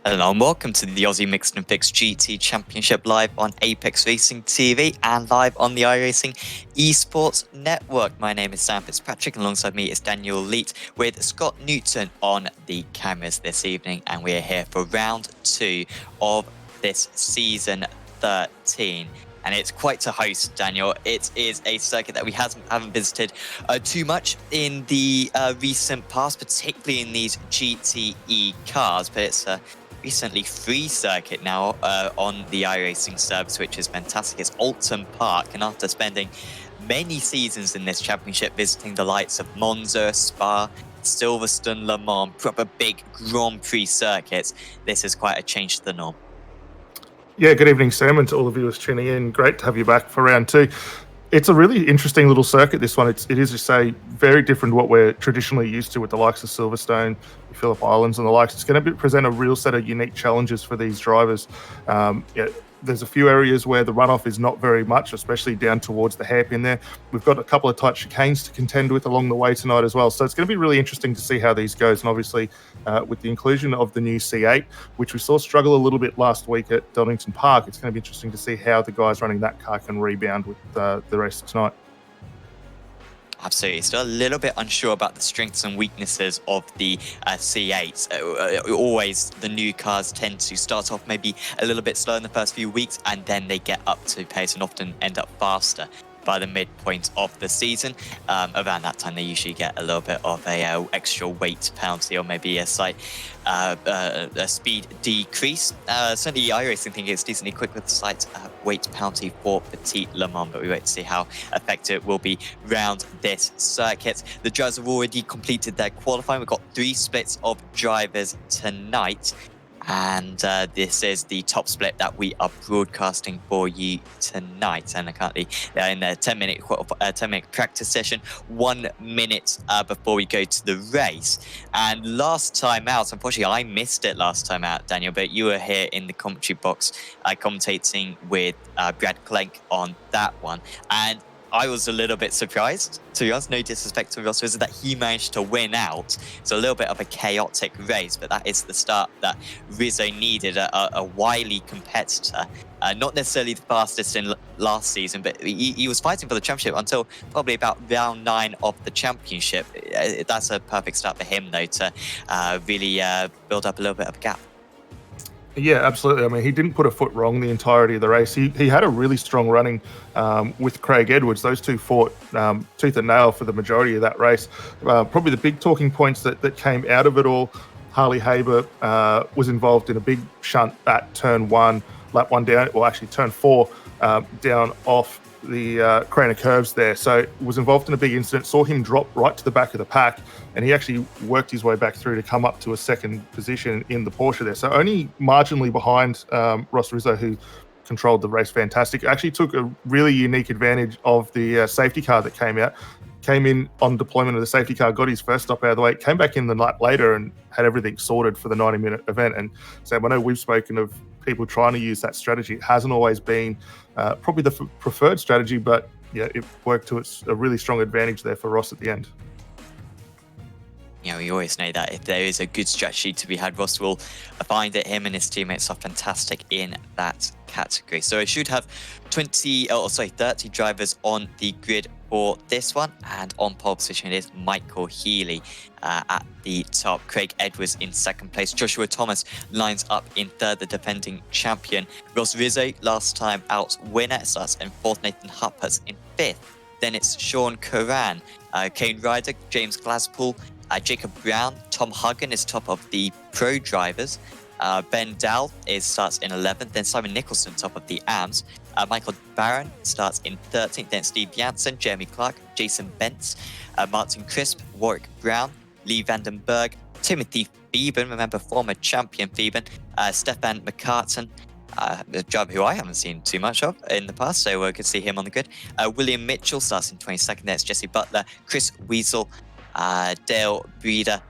Hello and welcome to the Aussie Mixed and Fixed GT Championship live on Apex Racing TV and live on the iRacing Esports Network. My name is Sam Fitzpatrick and alongside me is Daniel Leet with Scott Newton on the cameras this evening, and we are here for round 2 of this season 13. And it's quite a host, Daniel. It is a circuit that we haven't visited too much in the recent past, particularly in these GTE cars. But it's a recently free circuit now on the iRacing service, which is fantastic. It's Oulton Park, and after spending many seasons in this championship, visiting the likes of Monza, Spa, Silverstone, Le Mans, proper big Grand Prix circuits, this is quite a change to the norm. Yeah, good evening, Sam, and to all the viewers tuning in. Great to have you back for round 2. It's a really interesting little circuit, this one. It is, to say, very different to what we're traditionally used to with the likes of Silverstone, the Phillip Islands and the likes. It's going to present a real set of unique challenges for these drivers. There's a few areas where the runoff is not very much, especially down towards the hairpin there. We've got a couple of tight chicanes to contend with along the way tonight as well. So it's going to be really interesting to see how these goes. And obviously, with the inclusion of the new C8, which we saw struggle a little bit last week at Donington Park, it's going to be interesting to see how the guys running that car can rebound with the race tonight. Absolutely. Still a little bit unsure about the strengths and weaknesses of the C8. Always the new cars tend to start off maybe a little bit slow in the first few weeks, and then they get up to pace and often end up faster by the midpoint of the season. Around that time, they usually get a little bit of a extra weight penalty or maybe a slight a speed decrease. Certainly, iRacing think it's decently quick with a slight weight penalty for Petit Le Mans, but we wait to see how effective it will be round this circuit. The drivers have already completed their qualifying. We've got 3 splits of drivers tonight. And this is the top split that we are broadcasting for you tonight. And currently they're in their 10-minute practice session, 1 minute before we go to the race. And last time out, unfortunately, I missed it last time out, Daniel, but you were here in the commentary box commentating with Brad Clenk on that one. And I was a little bit surprised, to be honest, no disrespect to Ross Rizzo, that he managed to win out. It's a little bit of a chaotic race, but that is the start that Rizzo needed, a wily competitor. Not necessarily the fastest in last season, but he was fighting for the championship until probably about round 9 of the championship. That's a perfect start for him, though, to really build up a little bit of a gap. Yeah, absolutely. I mean, he didn't put a foot wrong the entirety of the race. He had a really strong running with Craig Edwards. Those two fought tooth and nail for the majority of that race. Probably the big talking points that came out of it all, Harley Haber was involved in a big shunt at turn 1, lap 1 down, well, actually turn 4 down off the Craner curves there. So was involved in a big incident, saw him drop right to the back of the pack, and he actually worked his way back through to come up to a second position in the Porsche there. So only marginally behind Ross Rizzo, who controlled the race fantastic. Actually took a really unique advantage of the safety car that came out. Came in on deployment of the safety car, got his first stop out of the way, came back in the lap later and had everything sorted for the 90-minute event. And so I know we've spoken of people trying to use that strategy. It hasn't always been probably the preferred strategy, but yeah, it worked to a really strong advantage there for Ross at the end. You know, we always know that if there is a good strategy to be had, Ross will find it. Him and his teammates are fantastic in that category. So I should have 30 drivers on the grid for this one. And on pole position it is Michael Healy at the top. Craig Edwards in second place. Joshua Thomas lines up in third, the defending champion. Ross Rizzo, last time out winner, starts in fourth. Nathan Huppert's in fifth. Then it's Sean Curran, Kane Ryder, James Glaspool, Jacob Brown, Tom Huggan is top of the pro drivers. Ben Dowell starts in 11th. Then Simon Nicholson, top of the AMS. Michael Barron starts in 13th. Then Steve Janssen, Jeremy Clark, Jason Bentz, Martin Crisp, Warwick Brown, Lee Vandenberg, Timothy Phoeben, remember former champion Phoeben, Stefan McCartan, a driver who I haven't seen too much of in the past, so we could see him on the grid. William Mitchell starts in 22nd. There's Jesse Butler, Chris Weasel, Dale Breeder,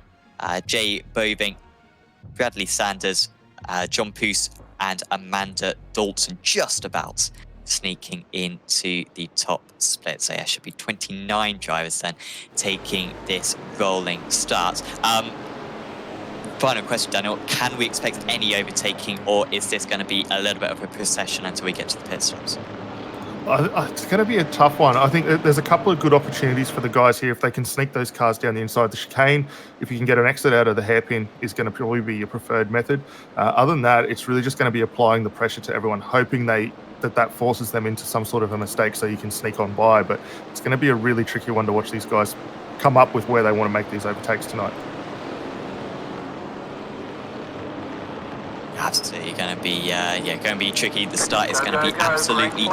Jay Boving, Bradley Sanders, John Poose, and Amanda Dalton just about sneaking into the top split. So yeah, should be 29 drivers then taking this rolling start. final question, Daniel. Can we expect any overtaking, or is this going to be a little bit of a procession until we get to the pit stops? It's going to be a tough one. I think there's a couple of good opportunities for the guys here if they can sneak those cars down the inside. The chicane, if you can get an exit out of the hairpin, is going to probably be your preferred method. Other than that, it's really just going to be applying the pressure to everyone, hoping that forces them into some sort of a mistake so you can sneak on by. But it's going to be a really tricky one to watch these guys come up with where they want to make these overtakes tonight. Absolutely going to be, going to be tricky. The start is going to be absolutely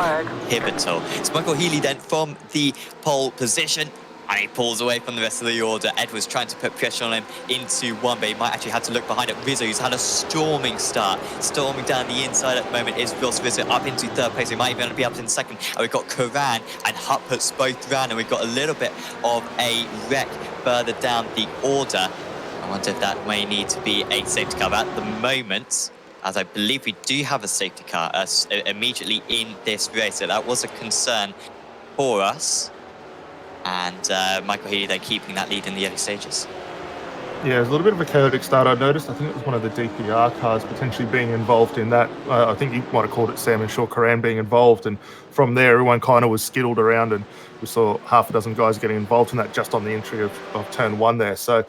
pivotal. It's Michael Healy then from the pole position, and he pulls away from the rest of the order. Edwards trying to put pressure on him into one, but he might actually have to look behind it. Rizzo, who's had a storming start, storming down the inside at the moment, is Ross Rizzo up into third place. He might even be up in second. And we've got Karan and Huppert's both round, and we've got a little bit of a wreck further down the order. I wonder if that may need to be a safety car. At the moment, as I believe we do have a safety car immediately in this race, so that was a concern for us. And Michael Healy, they're keeping that lead in the early stages. Yeah, it was a little bit of a chaotic start. I noticed, I think it was one of the DPR cars potentially being involved in that. I think you might have called it Sam and Shaw Karan being involved. And from there, everyone kind of was skittled around, and we saw half a dozen guys getting involved in that just on the entry of turn one there. So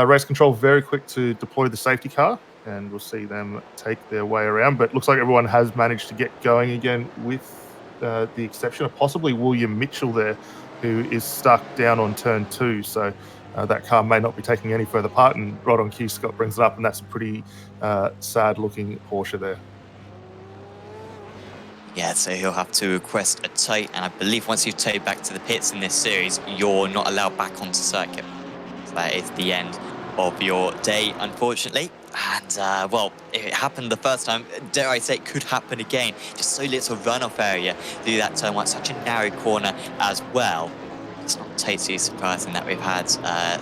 race control very quick to deploy the safety car, and we'll see them take their way around. But it looks like everyone has managed to get going again, with the exception of possibly William Mitchell there, who is stuck down on turn two. So that car may not be taking any further part, and right on cue, Scott brings it up, and that's a pretty sad-looking Porsche there. Yeah, so he'll have to request a tow, and I believe once you've towed back to the pits in this series, you're not allowed back onto circuit. So that is the end of your day, unfortunately. And, well, if it happened the first time, dare I say it could happen again. Just so little runoff area through that turn one, such a narrow corner as well. It's not totally surprising that we've had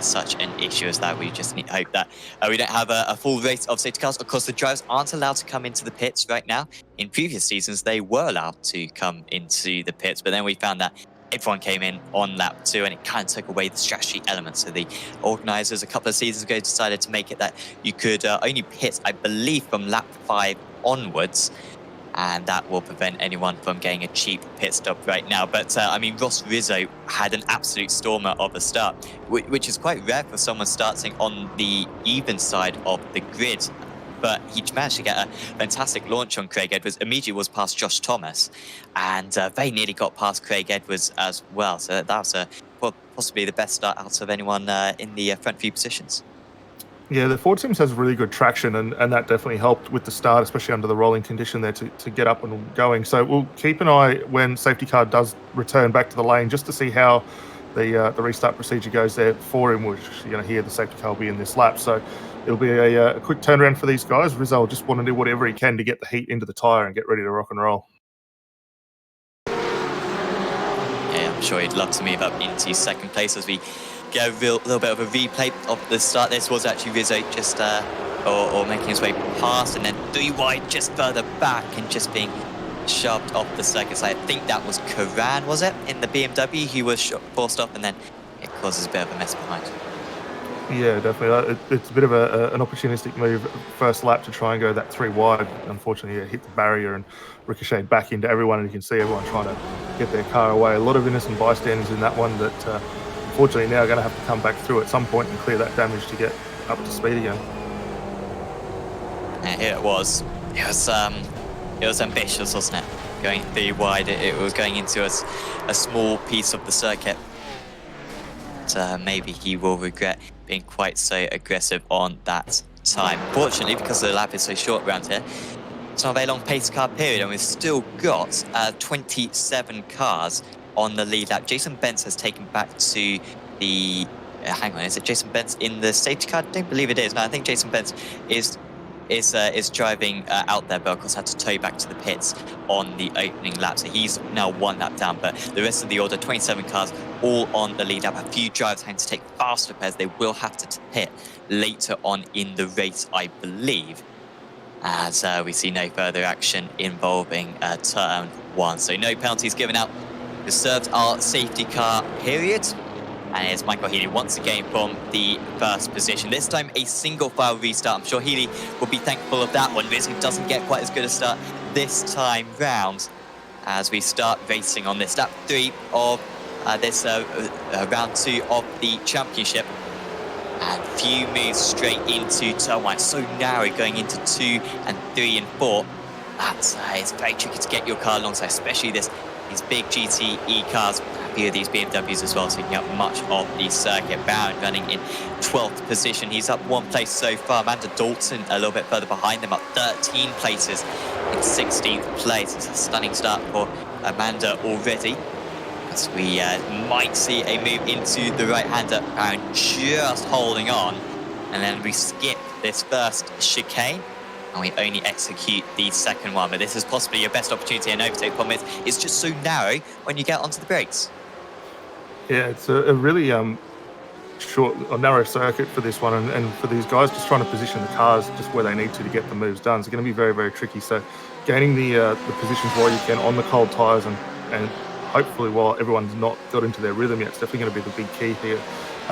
such an issue as that. We just need to hope that we don't have a full race of safety cars. Of course, the drivers aren't allowed to come into the pits right now. In previous seasons, they were allowed to come into the pits, but then we found that everyone came in on lap 2, and it kind of took away the strategy element. So the organisers a couple of seasons ago decided to make it that you could only pit, I believe, from lap 5 onwards. And that will prevent anyone from getting a cheap pit stop right now. But, I mean, Ross Rizzo had an absolute stormer of a start, which is quite rare for someone starting on the even side of the grid. But he managed to get a fantastic launch on Craig Edwards. Immediately was past Josh Thomas, and very nearly got past Craig Edwards as well. So that was possibly the best start out of anyone in the front few positions. Yeah, the Ford Sims has really good traction, and that definitely helped with the start, especially under the rolling condition there, to get up and going. So we'll keep an eye when safety car does return back to the lane, just to see how the restart procedure goes there for him, which you're going to hear the safety car will be in this lap. So it'll be a quick turnaround for these guys. Rizzo will just want to do whatever he can to get the heat into the tyre and get ready to rock and roll. Yeah, I'm sure he'd love to move up into second place as we get a little bit of a replay of the start. This was actually Rizzo just or making his way past, and then 3 wide just further back and just being shoved off the circuit. So I think that was Karan, was it, in the BMW? He was forced off, and then it causes a bit of a mess behind. Yeah, definitely. It's a bit of an opportunistic move first lap to try and go that 3 wide. Unfortunately, it hit the barrier and ricocheted back into everyone, and you can see everyone trying to get their car away. A lot of innocent bystanders in that one that unfortunately now are going to have to come back through at some point and clear that damage to get up to speed again. And here it was. It was ambitious, wasn't it? Going 3 wide, it was going into a small piece of the circuit. But maybe he will regret being quite so aggressive on that time. Fortunately, because the lap is so short around here, it's not a very long pace car period, and we've still got 27 cars on the lead lap. Jason Bentz has taken back to the... hang on, is it Jason Bentz in the safety car? I don't believe it is. No, I think Jason Bentz is driving out there, but of course had to tow back to the pits on the opening lap. So he's now 1 lap down, but the rest of the order, 27 cars, all on the lead lap. A few drivers having to take fast repairs. They will have to pit later on in the race, I believe, as we see no further action involving turn 1. So no penalties given out. Reserved our safety car period. And it's Michael Healy once again from the first position. This time a single file restart. I'm sure Healy will be thankful of that one. Rizzo doesn't get quite as good a start this time round as we start racing on this lap 3 of this round 2 of the championship. And few moves straight into turn 1. It's so narrow going into 2 and 3 and 4. It's very tricky to get your car alongside, especially these big GTE cars. A few of these BMWs as well, taking up much of the circuit. Barron running in 12th position. He's up 1 place so far. Amanda Dalton a little bit further behind them, up 13 places in 16th place. It's a stunning start for Amanda already. As we might see a move into the right-hander. Barron just holding on. And then we skip this first chicane. And we only execute the second one. But this is possibly your best opportunity and overtake. Problem is, it's just so narrow when you get onto the brakes. Yeah, it's a really short or narrow circuit for this one, and for these guys just trying to position the cars just where they need to get the moves done. It's going to be very, very tricky. So gaining the positions while you can on the cold tyres and hopefully while everyone's not got into their rhythm yet, it's definitely going to be the big key here.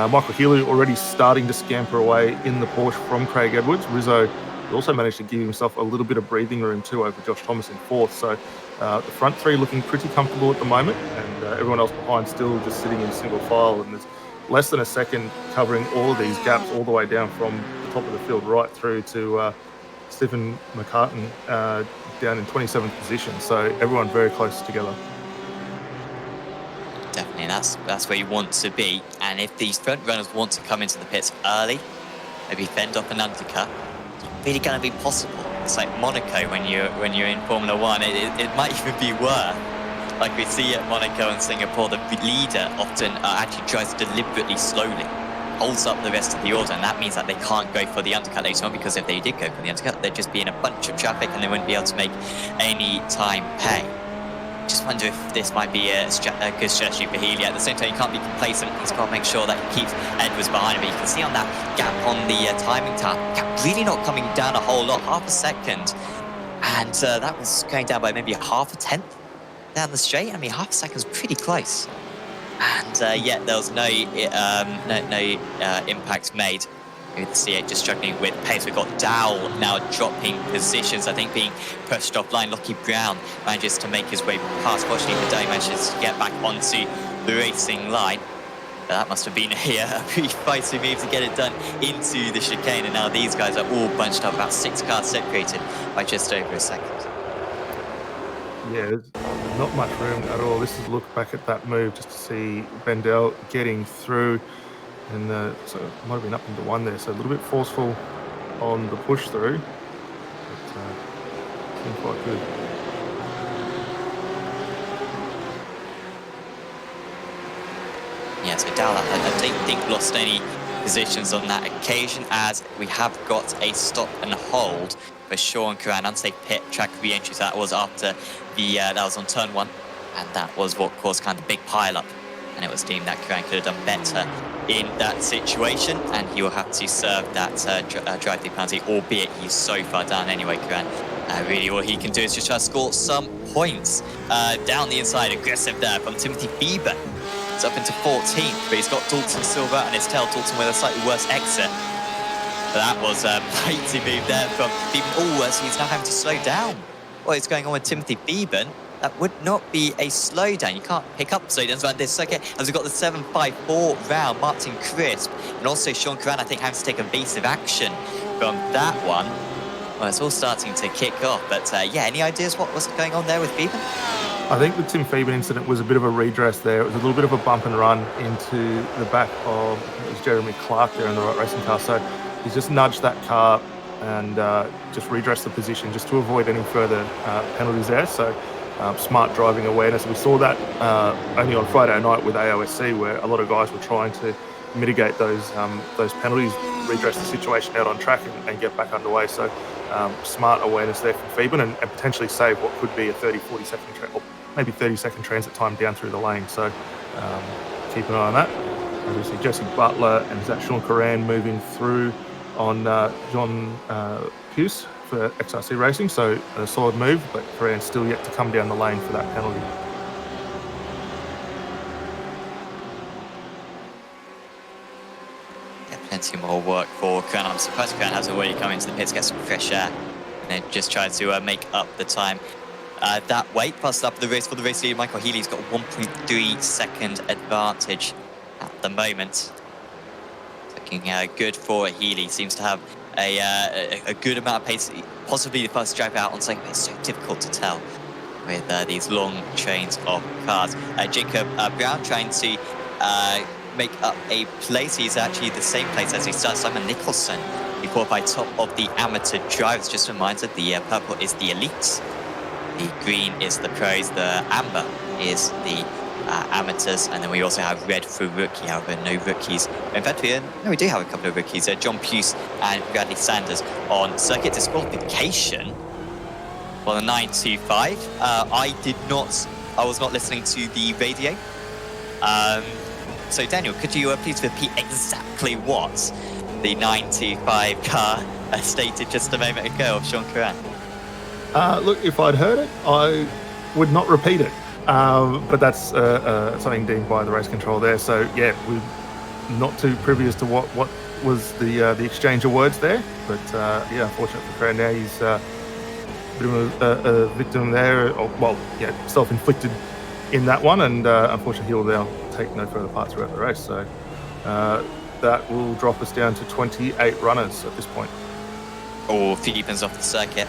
Michael Healy already starting to scamper away in the Porsche from Craig Edwards. Rizzo also managed to give himself a little bit of breathing room too over Josh Thomas in 4th. So the front 3 looking pretty comfortable at the moment, and everyone else behind still just sitting in single file. And there's less than a second covering all of these gaps all the way down from the top of the field right through to Stephen McCartan down in 27th position. So everyone very close together. Definitely, that's where you want to be. And if these front runners want to come into the pits early, maybe fend off an undercut, really going to be possible. It's like Monaco when you're in Formula 1. It might even be worse. Like we see at Monaco and Singapore, the leader often actually drives deliberately slowly, holds up the rest of the order, and that means that they can't go for the undercut later on, because if they did go for the undercut, they'd just be in a bunch of traffic and they wouldn't be able to make any time pay. Just wonder if this might be a good strategy for Healy. At the same time, you can't be complacent. He's got to make sure that he keeps Edwards behind him. But you can see on that gap on the timing tab, gap really not coming down a whole lot, half a second. And that was going down by maybe half a tenth down the straight. I mean, half a second is pretty close. And yet there was no impact made. With the C8 just struggling with pace. We've got Dowell now dropping positions, I think being pushed offline. Lockie Brown manages to make his way past. Fortunately for Day, manages to get back onto the racing line. But that must have been a pretty feisty move to get it done into the chicane. And now these guys are all bunched up, about 6 cars separated by just over a second. Yeah, there's not much room at all. This is look back at that move just to see Bendel getting through. And so it might have been up into 1 there, so a little bit forceful on the push through, but seemed quite good. Yeah, so Dowell, I don't think lost any positions on that occasion, as we have got a stop and hold for Sean Curran, unsafe pit track re-entry. So that was after that was on turn 1, and that was what caused kind of the big pile-up. And it was deemed that Curran could have done better in that situation, and he will have to serve that drive-through penalty, albeit he's so far down anyway, Curran. Really all he can do is just try to score some points. Down the inside, aggressive there from Timothy Bieber. It's up into 14th, but he's got Dalton Silver on his tail. Dalton with a slightly worse exit. But that was a mighty move there from Bieber. Oh, so he's now having to slow down. What is going on with Timothy Bieber? That would not be a slowdown. You can't pick up slowdowns around this circuit. As we've got the 7.54 round, Martin Crisp, and also Sean Curran, I think, having to take evasive action from that one. Well, it's all starting to kick off. But yeah, any ideas what was going on there with Bieber? I think the Tim Phoeben incident was a bit of a redress there. It was a little bit of a bump and run into the back of it was Jeremy Clark there in the right racing car. So he's just nudged that car and just redressed the position just to avoid any further penalties there. So smart driving awareness. We saw that only on Friday night with AOSC, where a lot of guys were trying to mitigate those penalties, redress the situation out on track and get back underway. So smart awareness there from Phoeben and potentially save what could be a 30-40 second or maybe 30-second transit time down through the lane. So keep an eye on that. As we see Jesse Butler and is that Sean Curran moving through on John Puce for XRC Racing, so a solid move, but Curran's still yet to come down the lane for that penalty. Plenty more work for Kern. I'm surprised Kern hasn't already come into the pits, get some fresh air, and then just try to make up the time. That way, passed up the race for the race leader. Michael Healy's got a 1.3 second advantage at the moment. Looking good for Healy. Seems to have a good amount of pace. Possibly the first driver out on something, but it's so difficult to tell with these long trains of cars. Jacob Brown trying to make up a place. He's actually the same place as he starts. Simon Nicholson, he qualified top of the amateur drivers. Just a reminder, the purple is the elites, the green is the pros, the amber is the amateurs, and then we also have red for rookie. However, no rookies. In fact, we do have a couple of rookies. John Puce and Bradley Sanders on circuit disqualification for the 925. I was not listening to the radio. So Daniel, could you please repeat exactly what the 925 car stated just a moment ago of Sean Curran? Look, if I'd heard it, I would not repeat it. But that's something deemed by the race control there. So yeah, we're not too privy as to what was the exchange of words there. But yeah, unfortunate for Curran now, he's a bit of a victim there. Self-inflicted in that one, and unfortunately he'll now take no further part throughout the race. So that will drop us down to 28 runners at this point. Oh, Phoebens off the circuit.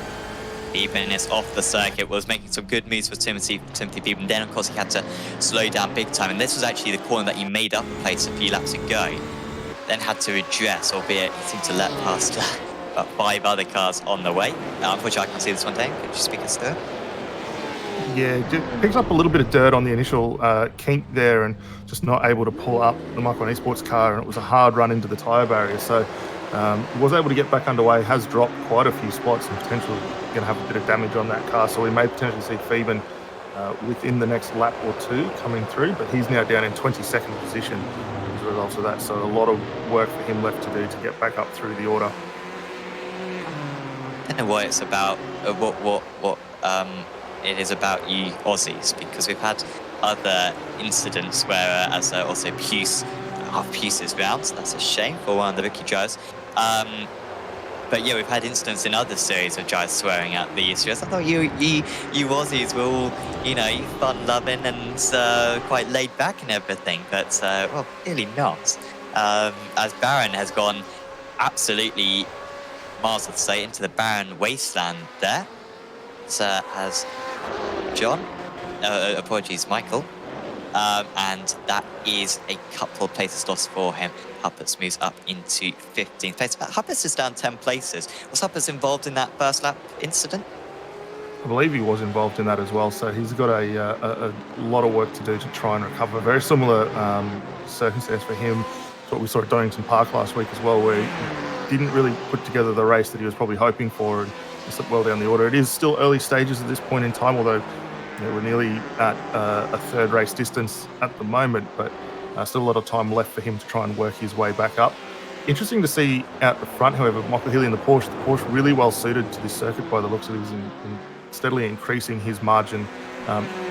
Phoeben is off the circuit, was making some good moves for Timothy Phoeben. Then, of course, he had to slow down big time. And this was actually the corner that he made up a place a few laps ago. Then had to redress, albeit he seemed to let past about 5 other cars on the way. Unfortunately, I can't see this one, Dane. Could you speak us through it? Yeah, picks up a little bit of dirt on the initial kink there and just not able to pull up the Micron Esports car, and it was a hard run into the tyre barrier. So was able to get back underway, has dropped quite a few spots and potentially going to have a bit of damage on that car. So we may potentially see Phoeben within the next lap or two coming through, but he's now down in 22nd position as a result of that. So a lot of work for him left to do to get back up through the order. I don't know what it's about, what it is about you Aussies, because we've had other incidents where, as also Puce's round, so that's a shame for one of the rookie drivers. But yeah, we've had incidents in other series of drivers swearing at the Israelis. I thought you Aussies were all, fun-loving and quite laid back and everything, but well, clearly not. As Baron has gone absolutely miles of sight into the barren wasteland there. Has John, Michael, and that is a couple of places lost for him. Huppers moves up into 15th place. Huppers is down 10 places. Was Huppers involved in that first lap incident? I believe he was involved in that as well, so he's got a lot of work to do to try and recover. Very similar circumstance for him to what we saw at Donington Park last week as well, where he didn't really put together the race that he was probably hoping for and slipped well down the order. It is still early stages at this point in time, although we're nearly at a third race distance at the moment, but still a lot of time left for him to try and work his way back up. Interesting to see out the front, however, Michael Healy in the Porsche really well suited to this circuit by the looks of it. He's steadily increasing his margin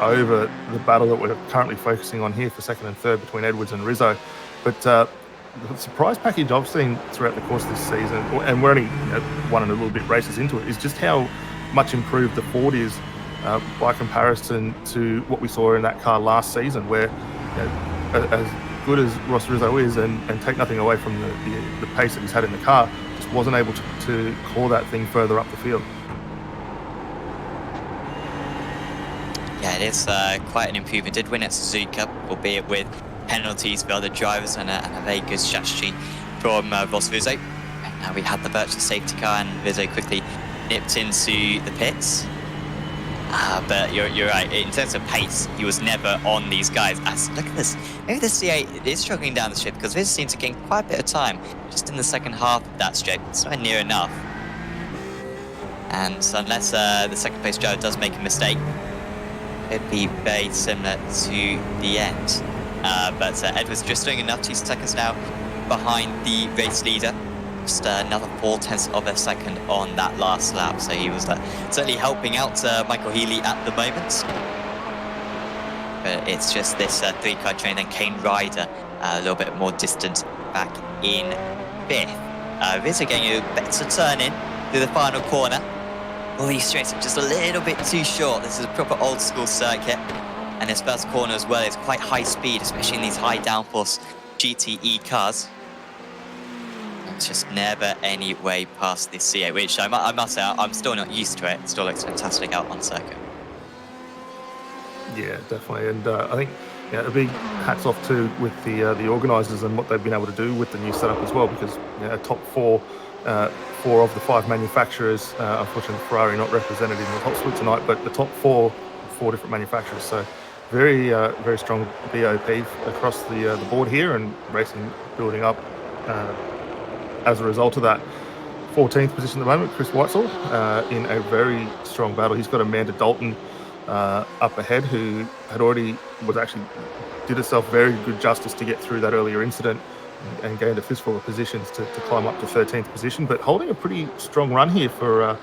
over the battle that we're currently focusing on here for second and third between Edwards and Rizzo. But the surprise package I've seen throughout the course of this season, and we're only one and a little bit races into it, is just how much improved the Ford is by comparison to what we saw in that car last season, where as good as Ross Rizzo is, and take nothing away from the pace that he's had in the car, just wasn't able to claw that thing further up the field. Yeah, it is quite an improvement. Did win at Suzuka, albeit with penalties for other drivers and a very good strategy from Ross Rizzo. And now we had the virtual safety car, and Rizzo quickly nipped into the pits. But you're right. In terms of pace, he was never on these guys. Look at this. Maybe the C8 is struggling down the strip because Rizzo seems to gain quite a bit of time just in the second half of that strip. It's not near enough. And so unless the second place driver does make a mistake, it'd be very similar to the end. But Edwards just doing enough. 2 seconds now behind the race leader. Just another 0.4 of a second on that last lap. So he was certainly helping out Michael Healy at the moment. But it's just this 3-car train. Then Kane Ryder a little bit more distant back in 5th. Vizza getting a better turn in to the final corner. All these straights are just a little bit too short. This is a proper old school circuit. And this first corner as well is quite high speed, especially in these high downforce GTE cars. It's just never any way past this C8, which I must say, I'm still not used to it. It still looks fantastic out on circuit. Yeah, definitely. And I think a big hats off too with the organisers and what they've been able to do with the new setup as well, because top four of the 5 manufacturers, unfortunately Ferrari not represented in the top split tonight, but the top four different manufacturers. So very strong BOP across the board here, and racing building up as a result of that. 14th position at the moment, Chris Whitesell, in a very strong battle. He's got Amanda Dalton up ahead, who did herself very good justice to get through that earlier incident and gained a fistful of positions to climb up to 13th position, but holding a pretty strong run here for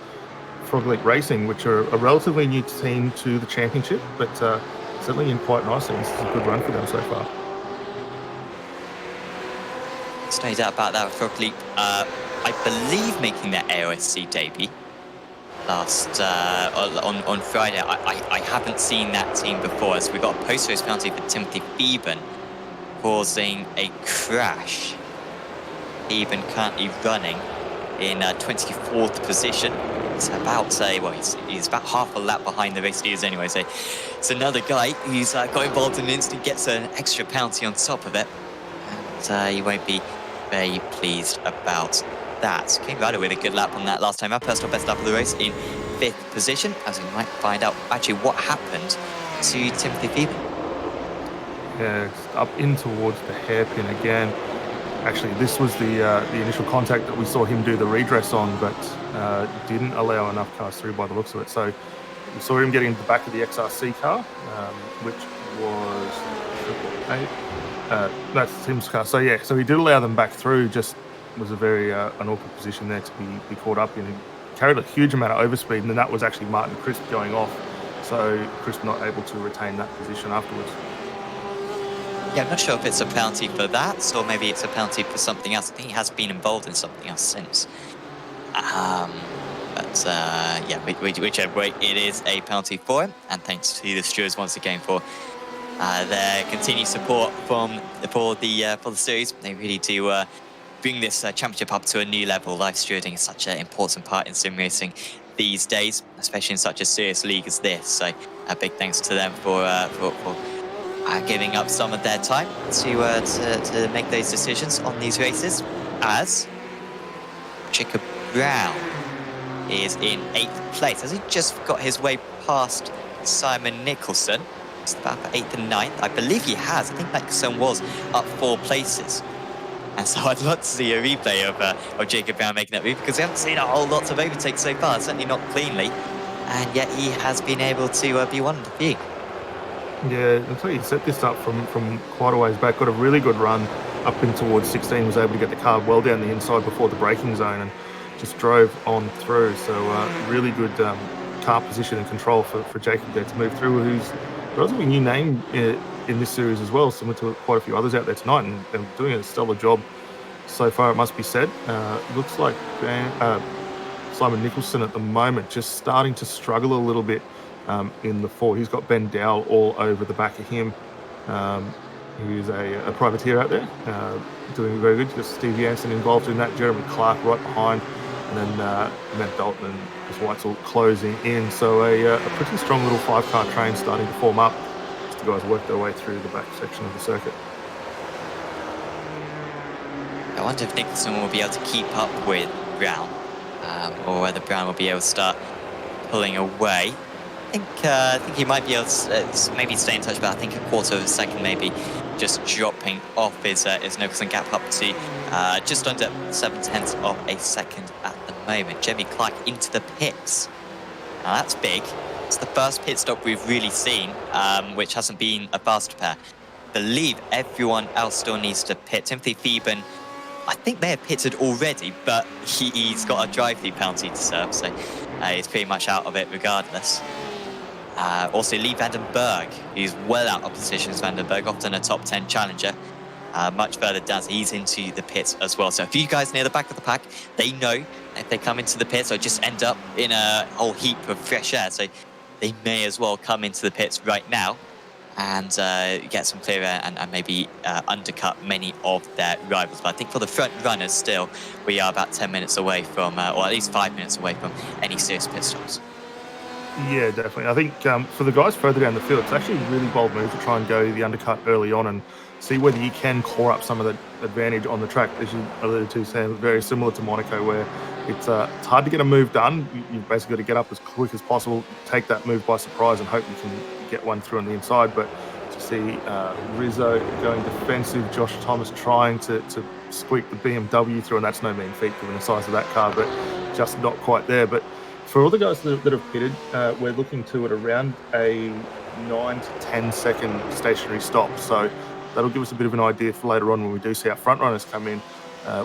Frog League Racing, which are a relatively new team to the championship, but certainly in quite nicely. This is a good run for them so far. There's no doubt about that. Frog Leap, I believe, making their AOSC debut last on Friday. I haven't seen that team before, as we got a post-race penalty for Timothy Phoeben causing a crash. Phoeben currently running in 24th position. It's about he's about half a lap behind the race leaders anyway. So it's another guy who's got involved in an incident, gets an extra penalty on top of it, and he won't be very pleased about that. King Rider with a good lap on that last time out. Personal best lap of the race in 5th position, as we might find out actually what happened to Timothy Phoeben. Yeah, it's up in towards the hairpin again. Actually, this was the initial contact that we saw him do the redress on, but didn't allow enough cars through by the looks of it. So we saw him getting into the back of the XRC car, which was that's Tim's car. So yeah, so he did allow them back through. Just was a very an awkward position there to be caught up in. He carried a huge amount of overspeed, and then that was actually Martin Crisp going off. So Crisp not able to retain that position afterwards. Yeah, I'm not sure if it's a penalty for that, or maybe it's a penalty for something else. I think he has been involved in something else since. Yeah, whichever way, it is a penalty for him. And thanks to the stewards once again for their continued support for the series. They really do bring this championship up to a new level. Live stewarding is such an important part in sim racing these days, especially in such a serious league as this. So a big thanks to them for giving up some of their time to make those decisions on these races, as Jacob Brown is in 8th place. Has he just got his way past Simon Nicholson? It's about for 8th and 9th. I believe he has. I think Nicholson was up 4 places. And so I'd love to see a replay of Jacob Brown making that move, because we haven't seen a whole lot of overtakes so far, certainly not cleanly. And yet he has been able to be one of the few. Yeah, until he set this up from quite a ways back, got a really good run up in towards 16, was able to get the car well down the inside before the braking zone and just drove on through. So really good car position and control for Jacob there to move through, who's a relatively new name in this series as well, similar to quite a few others out there tonight, and doing a stellar job so far, it must be said. Looks like Simon Nicholson at the moment just starting to struggle a little bit in the 4. He's got Ben Dowell all over the back of him, who's a privateer out there, doing very good. Just Steve Jansen involved in that, Jeremy Clark right behind, and then Matt Dalton and Chris Whitesell closing in. So a pretty strong little 5-car train starting to form up as the guys work their way through the back section of the circuit. I wonder if Nicholson will be able to keep up with Brown, or whether Brown will be able to start pulling away. I think he might be able to maybe stay in touch, but I think a quarter of a second maybe just dropping off his Nicholson gap up to just under 7/10 of a second at the moment. Jeremy Clark into the pits. Now that's big. It's the first pit stop we've really seen, which hasn't been a fast pair. I believe everyone else still needs to pit. Timothy Phoeben, I think they have pitted already, but he's got a drive-through penalty to serve, so he's pretty much out of it regardless. Also, Lee Vandenberg, who's well out of position as Vandenberg, often a top 10 challenger, much further down. So he's into the pits as well. So a few guys near the back of the pack, they know if they come into the pits or just end up in a whole heap of fresh air. So they may as well come into the pits right now and get some clear air and maybe undercut many of their rivals. But I think for the front runners still, we are about 10 minutes away from, or at least 5 minutes away from any serious pit stops. Yeah, definitely. I think for the guys further down the field, it's actually a really bold move to try and go the undercut early on and see whether you can core up some of the advantage on the track. As you alluded to, Sam, very similar to Monaco, where it's hard to get a move done. You've basically got to get up as quick as possible, take that move by surprise, and hope you can get one through on the inside. But to see Rizzo going defensive, Josh Thomas trying to squeak the BMW through, and that's no mean feat given the size of that car, but just not quite there. But for all the guys that have pitted, we're looking to at around a 9 to 10 second stationary stop. So that'll give us a bit of an idea for later on when we do see our front runners come in,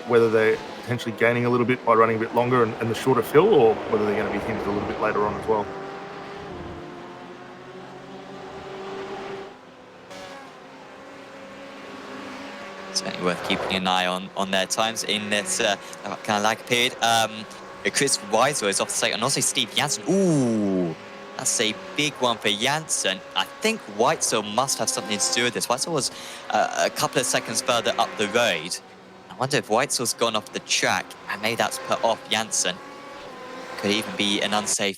whether they're potentially gaining a little bit by running a bit longer and the shorter fill, or whether they're going to be hindered a little bit later on as well. Certainly worth keeping an eye on their times in this kind of lag period. Chris Weiser is off the site, and also Steve Janssen. Ooh, that's a big one for Janssen. I think Weitzel must have something to do with this. Weitzel was a couple of seconds further up the road. I wonder if Weitzel's gone off the track, and maybe that's put off Janssen. Could even be an unsafe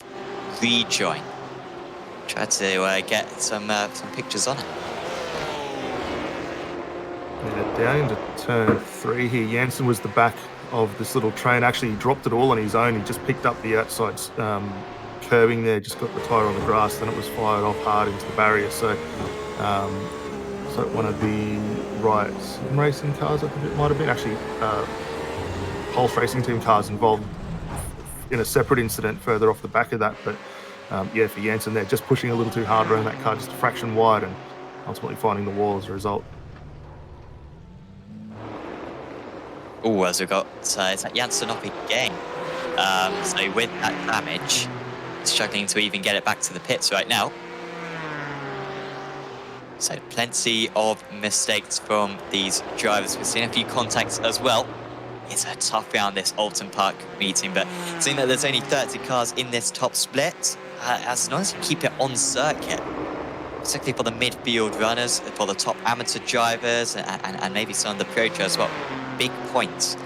rejoin. Try to get some pictures on it. Yeah, down into turn 3 here. Janssen was the back of this little train. Actually, he dropped it all on his own. He just picked up the outside curbing there, just got the tyre on the grass, then it was fired off hard into the barrier. So, so one of the Riot Sim racing cars, I think it might have been, actually Pulse Racing Team cars involved in a separate incident further off the back of that. But yeah, for Janssen there, just pushing a little too hard around that car, just a fraction wide, and ultimately finding the wall as a result. Oh, as we got, is that Janssen up again? So with that damage, struggling to even get it back to the pits right now. So plenty of mistakes from these drivers. We've seen a few contacts as well. It's a tough round, this Oulton Park meeting, but seeing that there's only 30 cars in this top split, as long as you keep it on circuit, particularly for the midfield runners, for the top amateur drivers, and maybe some of the pro drivers as well, big points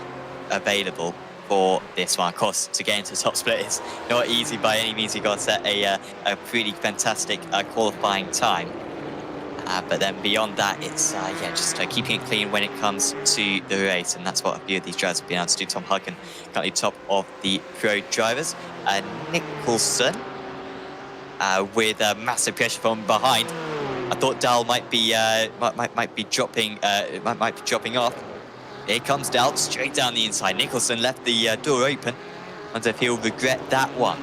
available for this one. Of course, to get into the top split is not easy by any means. You've got to set a pretty fantastic qualifying time. But then beyond that, it's yeah, just keeping it clean when it comes to the race, and that's what a few of these drivers have been able to do. Tom Huggan currently top of the pro drivers. Nicholson with massive pressure from behind. I thought Dal might be dropping off. Here comes Dal straight down the inside. Nicholson left the door open. I wonder if he'll regret that one.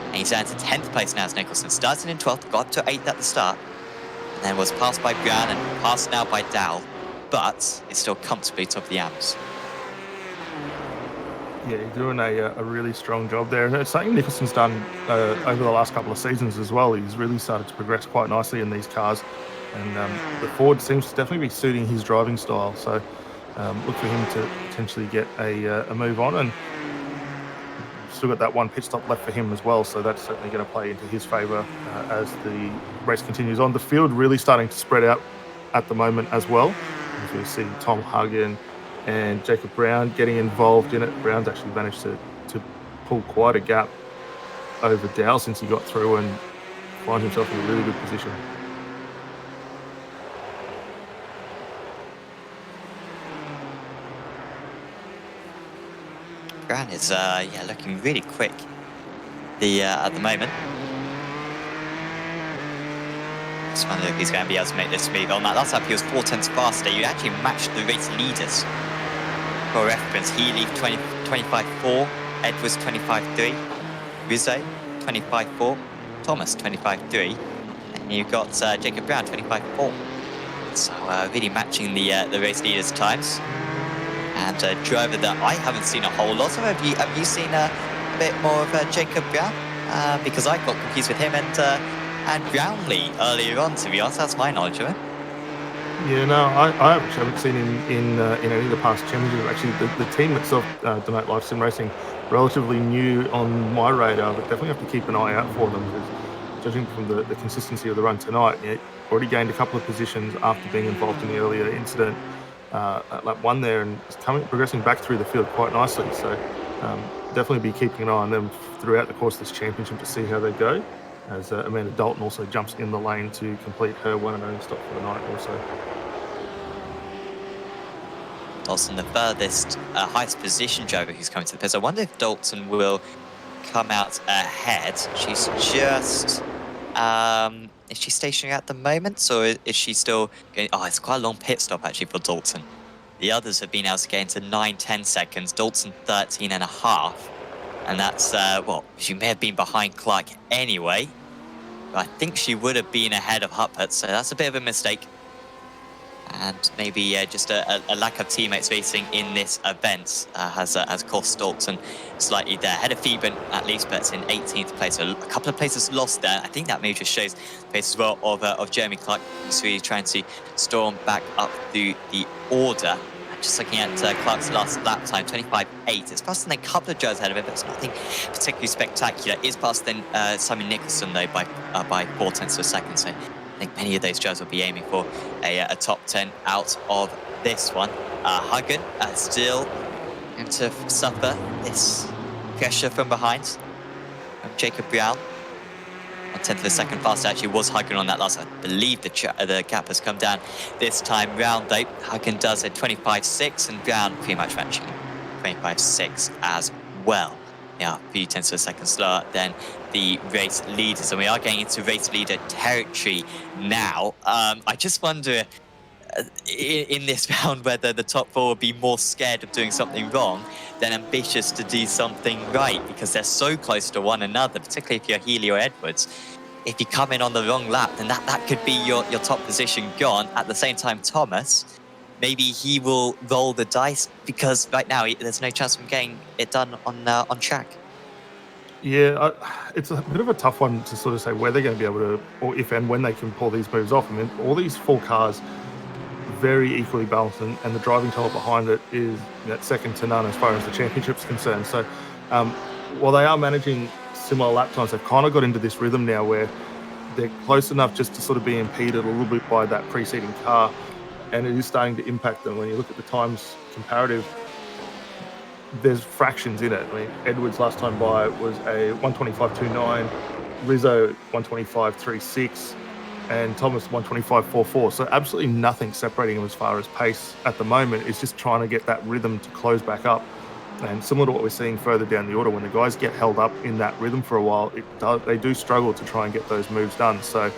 And he's down to 10th place now as Nicholson. Started in 12th, got to 8th at the start, and then was passed by Brown and passed now by Dal, but is still comfortably top of the AMS. Yeah, he's doing a really strong job there. And it's something Nicholson's done over the last couple of seasons as well. He's really started to progress quite nicely in these cars. And the Ford seems to definitely be suiting his driving style. So look for him to potentially get a move on. And still got that one pit stop left for him as well. So that's certainly going to play into his favour as the race continues on. The field really starting to spread out at the moment as well. As we see Tom Huggan and Jacob Brown getting involved in it. Brown's actually managed to pull quite a gap over Dow since he got through and finds himself in a really good position. Brown is yeah, looking really quick at the moment. Just wonder if he's going to be able to make this move on that. Last time he was 4 tenths faster. You actually matched the race leaders. For reference, Healy 25.4, Edwards 25.3, Rizzo 25.4, Thomas 25.3, and you've got Jacob Brown 25.4. So really matching the race leaders' times. And a driver that I haven't seen a whole lot of. Have you seen a bit more of Jacob Brown? Because I got confused with him and Brownlee earlier on, to be honest. That's my knowledge of him. Yeah, no, I actually haven't seen him in any of the past championships. Actually, the team itself, Donate Life Sim Racing, relatively new on my radar, but definitely have to keep an eye out for them because judging from the consistency of the run tonight, yeah, already gained a couple of positions after being involved in the earlier incident at lap one there, and is progressing back through the field quite nicely. So definitely be keeping an eye on them throughout the course of this championship to see how they go. As Amanda Dalton also jumps in the lane to complete her one and only stop for the night, also. Dalton, the furthest, highest position driver who's coming to the pits. I wonder if Dalton will come out ahead. She's just, is she stationary at the moment, or is she still going? Oh, it's quite a long pit stop actually for Dalton. The others have been able to get into 9-10 seconds. Dalton 13 and a half, and that's well, she may have been behind Clark anyway. But I think she would have been ahead of Huppert, so that's a bit of a mistake. And maybe just a lack of teammates racing in this event has cost Dalton slightly there. Ahead of Phoeben at least, but it's in 18th place. So a couple of places lost there. I think that maybe just shows the pace as well of Jeremy Clark, who's really trying to storm back up through the order. Just looking at Clark's last lap time, 25.8. It's faster than a couple of drivers ahead of him, but it's nothing particularly spectacular. It's faster than Simon Nicholson, though, by 0.4 of a second. So I think many of those drivers will be aiming for a top 10 out of this one. Hagen still going to suffer this pressure from behind from Jacob Brown. 1/10 of a second faster actually was Hagen on that last. I believe the gap has come down this time round, though. Hagen does a 25.6 and Brown pretty much matching 25.6 as well. Yeah, a few tenths of a second slower than the race leaders, and we are getting into race leader territory now. I just wonder in this round whether the top four will be more scared of doing something wrong than ambitious to do something right, because they're so close to one another, particularly if you're Healy or Edwards. If you come in on the wrong lap, then that could be your top position gone. At the same time, Thomas, maybe he will roll the dice, because right now there's no chance of getting it done on track. Yeah, it's a bit of a tough one to sort of say where they're going to be able to, or if and when they can pull these moves off. I mean, all these four cars very equally balanced, and the driving talent behind it is second to none as far as the championship's concerned. So while they are managing similar lap times, they've kind of got into this rhythm now where they're close enough just to sort of be impeded a little bit by that preceding car, and it is starting to impact them. When you look at the times comparative, there's fractions in it. I mean, Edwards last time by was a 125.29, Rizzo 125.36, and Thomas 125.44. So absolutely nothing separating them as far as pace at the moment. It's just trying to get that rhythm to close back up. And similar to what we're seeing further down the order, when the guys get held up in that rhythm for a while, they do struggle to try and get those moves done. So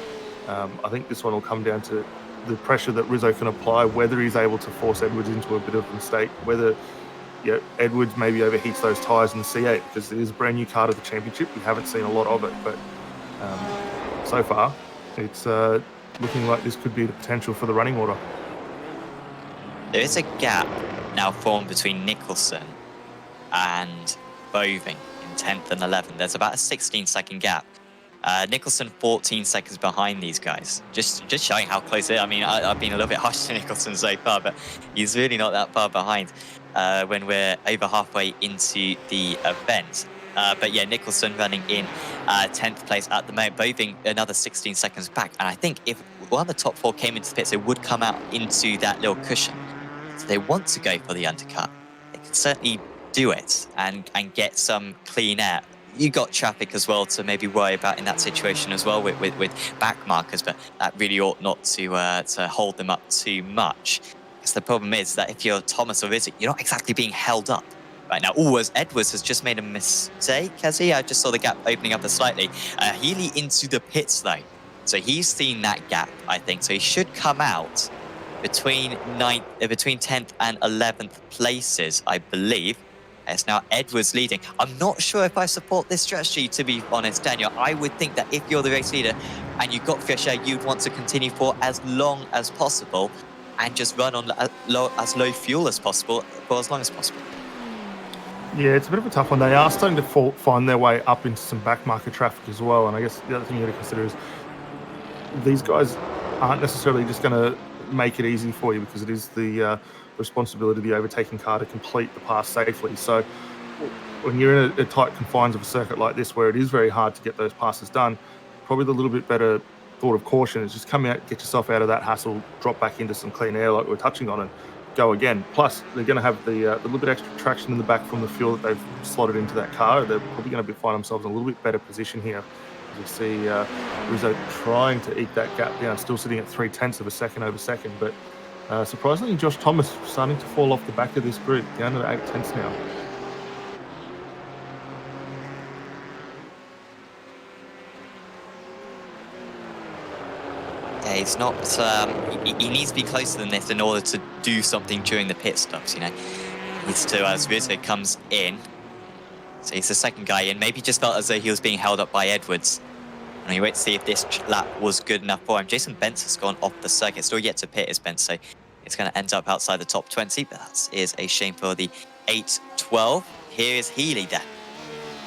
I think this one will come down to the pressure that Rizzo can apply, whether he's able to force Edwards into a bit of a mistake, whether Edwards maybe overheats those tyres in the C8, because it is a brand new car to the championship. We haven't seen a lot of it, but so far it's looking like this could be the potential for the running order. There is a gap now formed between Nicholson and Boving in 10th and 11th. There's about a 16-second gap. Nicholson 14 seconds behind these guys. Just showing how close it is. I mean, I've been a little bit harsh to Nicholson so far, but he's really not that far behind when we're over halfway into the event. But yeah, Nicholson running in 10th place at the moment, Boving another 16 seconds back. And I think if one of the top four came into the pits, they would come out into that little cushion. So they want to go for the undercut. They can certainly do it and get some clean air. You got traffic as well to maybe worry about in that situation as well with back markers, but that really ought not to hold them up too much. Because the problem is that if you're Thomas or Rizzo, you're not exactly being held up right now. Edwards has just made a mistake, has he? I just saw the gap opening up slightly. Healy into the pits though, so he's seen that gap, I think. So he should come out between 10th and 11th places, I believe. It's now Edwards leading. I'm not sure if I support this strategy, to be honest, Daniel. I would think that if you're the race leader and you've got Fisher, you'd want to continue for as long as possible and just run on as low fuel as possible for as long as possible. Yeah, it's a bit of a tough one. They are starting to find their way up into some back market traffic as well. And I guess the other thing you got to consider is these guys aren't necessarily just going to make it easy for you, because it is the responsibility of the overtaking car to complete the pass safely. So when you're in a tight confines of a circuit like this, where it is very hard to get those passes done, probably the little bit better thought of caution is just come out, get yourself out of that hassle, drop back into some clean air like we're touching on, and go again. Plus, they're going to have the little bit extra traction in the back from the fuel that they've slotted into that car. They're probably going to find themselves in a little bit better position here. As you see Rizzo trying to eke that gap down, still sitting at 0.3 of a second over second. But surprisingly, Josh Thomas starting to fall off the back of this group, down to 0.8 now. Yeah, he's not. He needs to be closer than this in order to do something during the pit stops. You know, he needs to, as Rizzo comes in. So he's the second guy in. Maybe just felt as though he was being held up by Edwards. And we wait to see if this lap was good enough for him. Jason Bentz has gone off the circuit. Still yet to pit is Bentz, so it's going to end up outside the top 20. But that is a shame for the 8-12. Here is Healy then.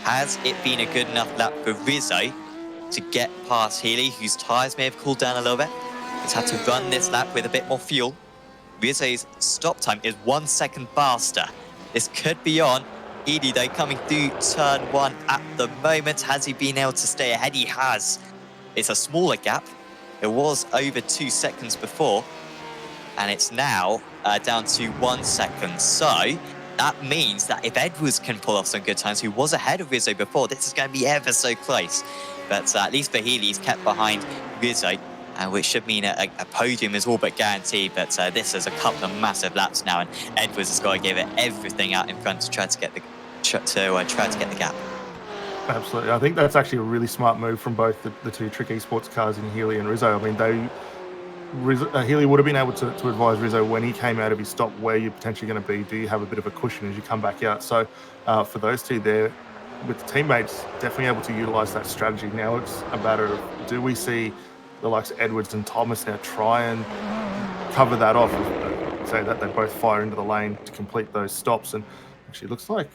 Has it been a good enough lap for Rizzo to get past Healy, whose tyres may have cooled down a little bit? He's had to run this lap with a bit more fuel. Rizzo's stop time is 1 second faster. This could be on. Healy, though, coming through turn 1 at the moment. Has he been able to stay ahead? He has. It's a smaller gap. It was over 2 seconds before, and it's now down to 1 second. So that means that if Edwards can pull off some good times, who was ahead of Rizzo before, this is going to be ever so close. But at least for Healy, he's kept behind Rizzo, which should mean a podium is all but guaranteed. But this is a couple of massive laps now, and Edwards has got to give it everything out in front to try to get the gap. Absolutely, I think that's actually a really smart move from both the two Trak Esports cars in Healy and Rizzo. I mean, Healy would have been able to advise Rizzo when he came out of his stop where you're potentially going to be. Do you have a bit of a cushion as you come back out? So for those two there, with the teammates definitely able to utilise that strategy. Now it's a matter of, do we see the likes of Edwards and Thomas now try and cover that off? Say that they both fire into the lane to complete those stops. And actually, it looks like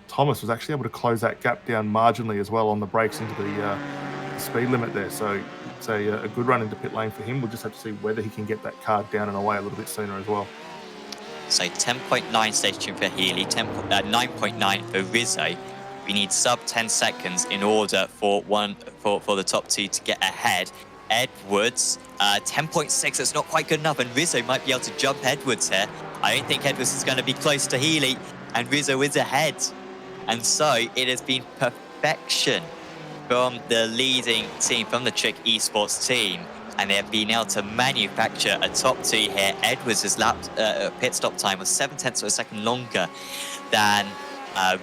Thomas was actually able to close that gap down marginally as well on the brakes into the speed limit there. So it's a good run into pit lane for him. We'll just have to see whether he can get that car down and away a little bit sooner as well. So 10.9 station for Healy, 9.9 for Rizzo. We need sub 10 seconds in order for the top two to get ahead. Edwards, 10.6, that's not quite good enough, and Rizzo might be able to jump Edwards here. I don't think Edwards is going to be close to Healy, and Rizzo is ahead. And so it has been perfection from the leading team, from the Trak Esports team, and they have been able to manufacture a top two here. Edwards' pit stop time was 0.7 of a second longer than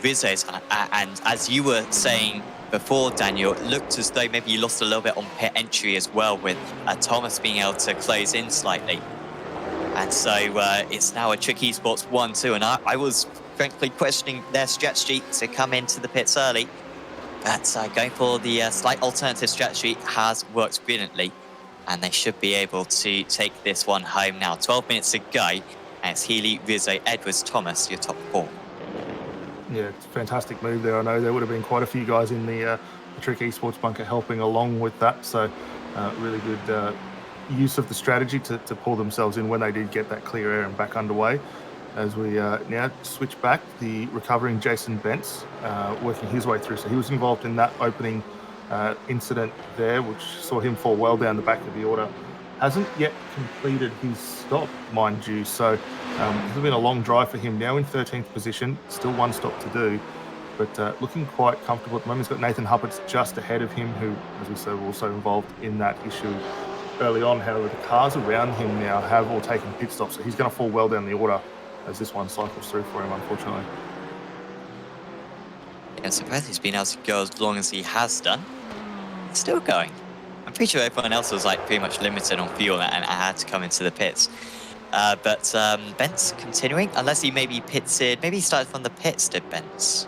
Rizzo's, and as you were saying before, Daniel, it looked as though maybe you lost a little bit on pit entry as well, with Thomas being able to close in slightly. And so it's now a Trak Esports 1-2, and I was frankly questioning their strategy to come into the pits early. But going for the slight alternative strategy has worked brilliantly, and they should be able to take this one home now. 12 minutes to go, and it's Healy, Rizzo, Edwards, Thomas, your top four. Yeah, it's a fantastic move there. I know there would have been quite a few guys in the Trak Esports bunker helping along with that. So really good use of the strategy to pull themselves in when they did get that clear air and back underway. As we now switch back, the recovering Jason Bentz working his way through. So he was involved in that opening incident there, which saw him fall well down the back of the order. Hasn't yet completed his stop, mind you. So this has been a long drive for him. Now in 13th position, still one stop to do, but looking quite comfortable at the moment. He's got Nathan Huppat's just ahead of him, who, as we said, were also involved in that issue early on. However, the cars around him now have all taken pit stops, so he's going to fall well down the order as this one cycles through for him, unfortunately. Yeah, I'm surprised he's been able to go as long as he has done. He's still going. I'm pretty sure everyone else was like pretty much limited on fuel and I had to come into the pits. But Bentz continuing, unless he maybe pitted, maybe he started from the pits, did Bentz?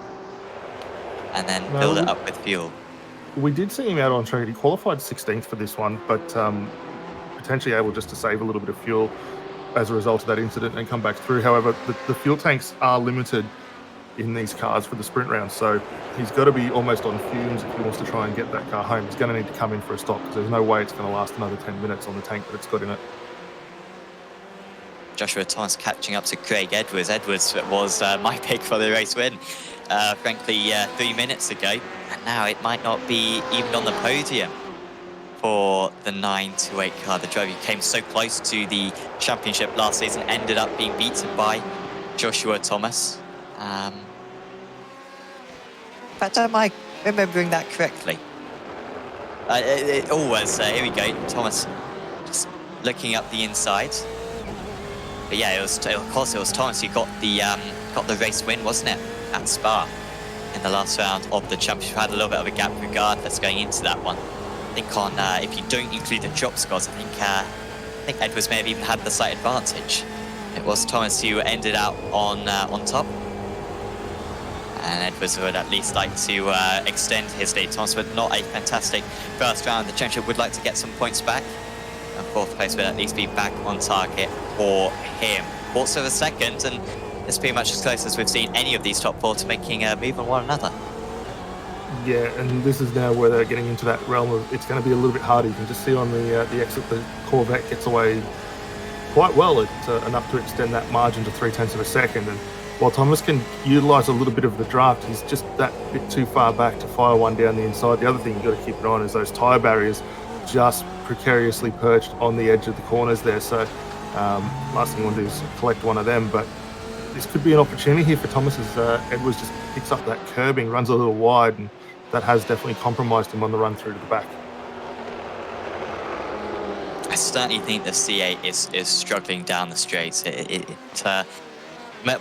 And then filled it up with fuel. We did see him out on track. He qualified 16th for this one, but potentially able just to save a little bit of fuel as a result of that incident and come back through. However, the fuel tanks are limited in these cars for the sprint round, so he's got to be almost on fumes if he wants to try and get that car home. He's going to need to come in for a stop because there's no way it's going to last another 10 minutes on the tank that it's got in it. Joshua Thomas catching up to Craig Edwards. Edwards was my pick for the race win, frankly, 3 minutes ago. And now it might not be even on the podium for the 928 car. The driver who came so close to the championship last season ended up being beaten by Joshua Thomas. In fact, am I remembering that correctly? It always, here we go, Thomas just looking up the inside. But yeah, of course it was Thomas who got the race win, wasn't it, at Spa in the last round of the championship. Had a little bit of a gap regardless going into that one. I think on if you don't include the drop scores, I think Edwards may have even had the slight advantage. It was Thomas who ended out on top, and Edwards would at least like to extend his lead. Thomas with not a fantastic first round. The championship would like to get some points back. And fourth place would at least be back on target for him. Also the second, and it's pretty much as close as we've seen any of these top four to making a move on one another. Yeah, and this is now where they're getting into that realm of it's going to be a little bit harder. You can just see on the exit the Corvette gets away quite well. It's enough to extend that margin to 0.3 of a second. And while Thomas can utilise a little bit of the draft, he's just that bit too far back to fire one down the inside. The other thing you've got to keep an eye on is those tyre barriers just precariously perched on the edge of the corners there. So last thing you want to do is collect one of them. But this could be an opportunity here for Thomas as Edwards just picks up that curbing, runs a little wide, and that has definitely compromised him on the run through to the back. I certainly think the C8 is struggling down the straights. It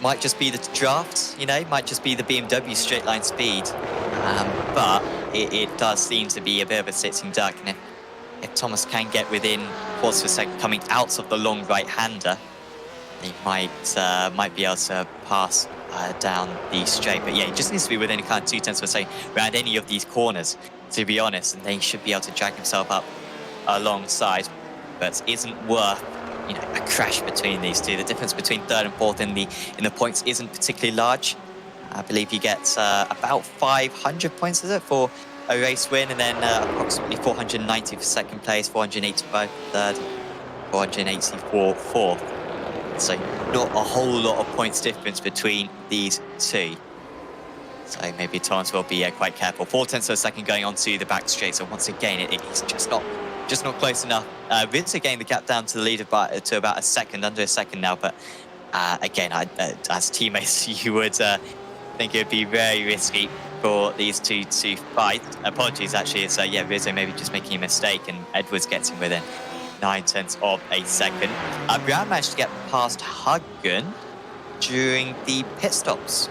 might just be the draft, might just be the BMW straight line speed, but it does seem to be a bit of a sitting duck. And if Thomas can get within quarters of a second coming out of the long right-hander, he might be able to pass down the straight. But yeah, he just needs to be within kind of 0.2 of a second around any of these corners, to be honest, and then he should be able to drag himself up alongside. But isn't worth a crash between these two. The difference between third and fourth in the points isn't particularly large. I believe you get about 500 points, is it, for a race win, and then approximately 490 for second place, 485 for third, 480 for fourth. So not a whole lot of points difference between these two. So maybe Thomas will be quite careful. 0.4 of a second going on to the back straight. So once again, it's just not close enough. Rinser getting the gap down to the lead to about a second, under a second now. But again, as teammates, you would think it would be very risky for these two to fight. Apologies, actually, it's Rizzo maybe just making a mistake, and Edwards gets him within 0.9 of a second. Brown managed to get past Huggen during the pit stops,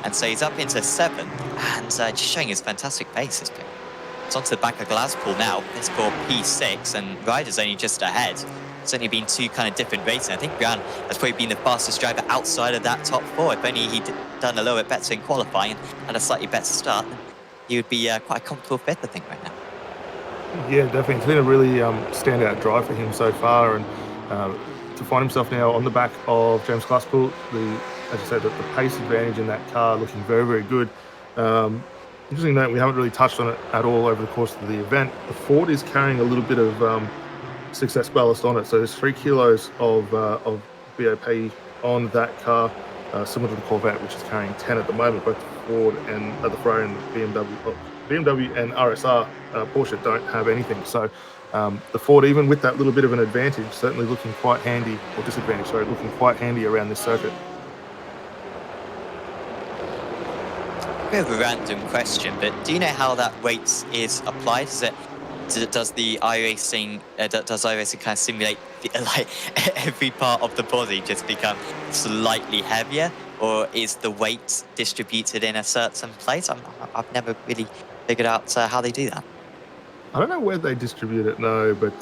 and so he's up into 7th, and just showing his fantastic pace. It's onto the back of Glaspool now. It's for P6, and Ryder's only just ahead. It's only been two kind of different races. I think Brown has probably been the fastest driver outside of that top four. If only he'd done a little bit better in qualifying and had a slightly better start, he would be quite a comfortable fifth, I think, right now. Yeah, definitely. It's been a really standout drive for him so far, and to find himself now on the back of James Glasspool, as I said, the pace advantage in that car looking very, very good. Interesting note, we haven't really touched on it at all over the course of the event. The Ford is carrying a little bit of success ballast on it, so there's 3 kilos of BOP on that car, similar to the Corvette, which is carrying 10 at the moment. Both the Ford and the Ferrari and the BMW and RSR Porsche don't have anything. So the Ford, even with that little bit of an advantage, certainly looking quite handy, or disadvantage, sorry, looking quite handy around this circuit. Bit of a random question, but do you know how that weight is applied? Does iRacing kind of simulate like every part of the body just become slightly heavier, or is the weight distributed in a certain place? I've never really figured out how they do that. I don't know where they distribute it, no, but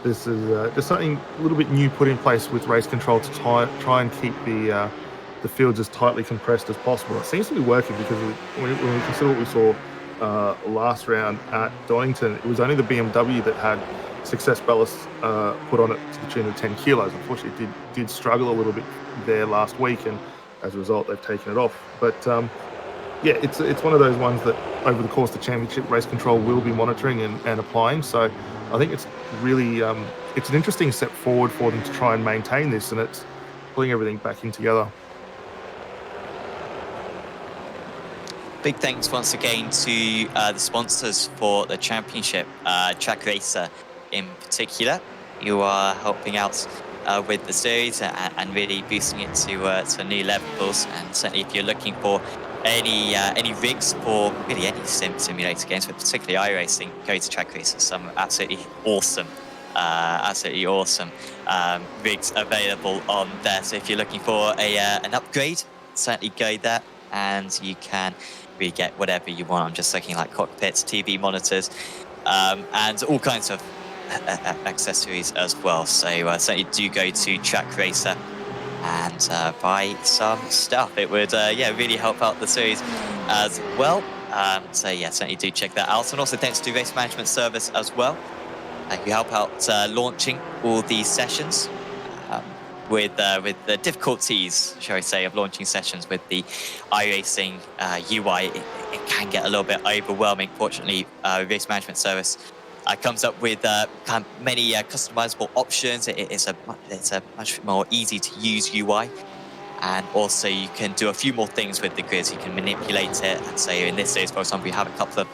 this is just something a little bit new put in place with race control to try and keep the fields as tightly compressed as possible. It seems to be working, because when we consider what we saw last round at Donington, it was only the BMW that had success ballast put on it to the tune of 10 kilos. Unfortunately, it did struggle a little bit there last week, and as a result, they've taken it off. But yeah, it's one of those ones that over the course of the championship, race control will be monitoring and applying. So I think it's really it's an interesting step forward for them to try and maintain this, and it's pulling everything back in together. Big thanks once again to the sponsors for the championship, Trak Racer in particular. You are helping out with the series and really boosting it to new levels. And certainly, if you're looking for any rigs for really any simulator games, but particularly iRacing, go to Trak Racer. Some absolutely awesome rigs available on there. So if you're looking for an upgrade, certainly go there, and you can really get whatever you want. I'm just looking like cockpits, TV monitors, and all kinds of accessories as well. So certainly do go to Trak Racer and buy some stuff. It would really help out the series as well. So yeah, certainly do check that out. And also thanks to Race Management Service as well, who help out launching all these sessions. With the difficulties, shall we say, of launching sessions with the iRacing UI, it can get a little bit overwhelming. Fortunately, Race Management Service comes up with many customizable options. It's a much more easy to use UI, and also you can do a few more things with the grids. You can manipulate it, and so in this series, for example, we have a couple of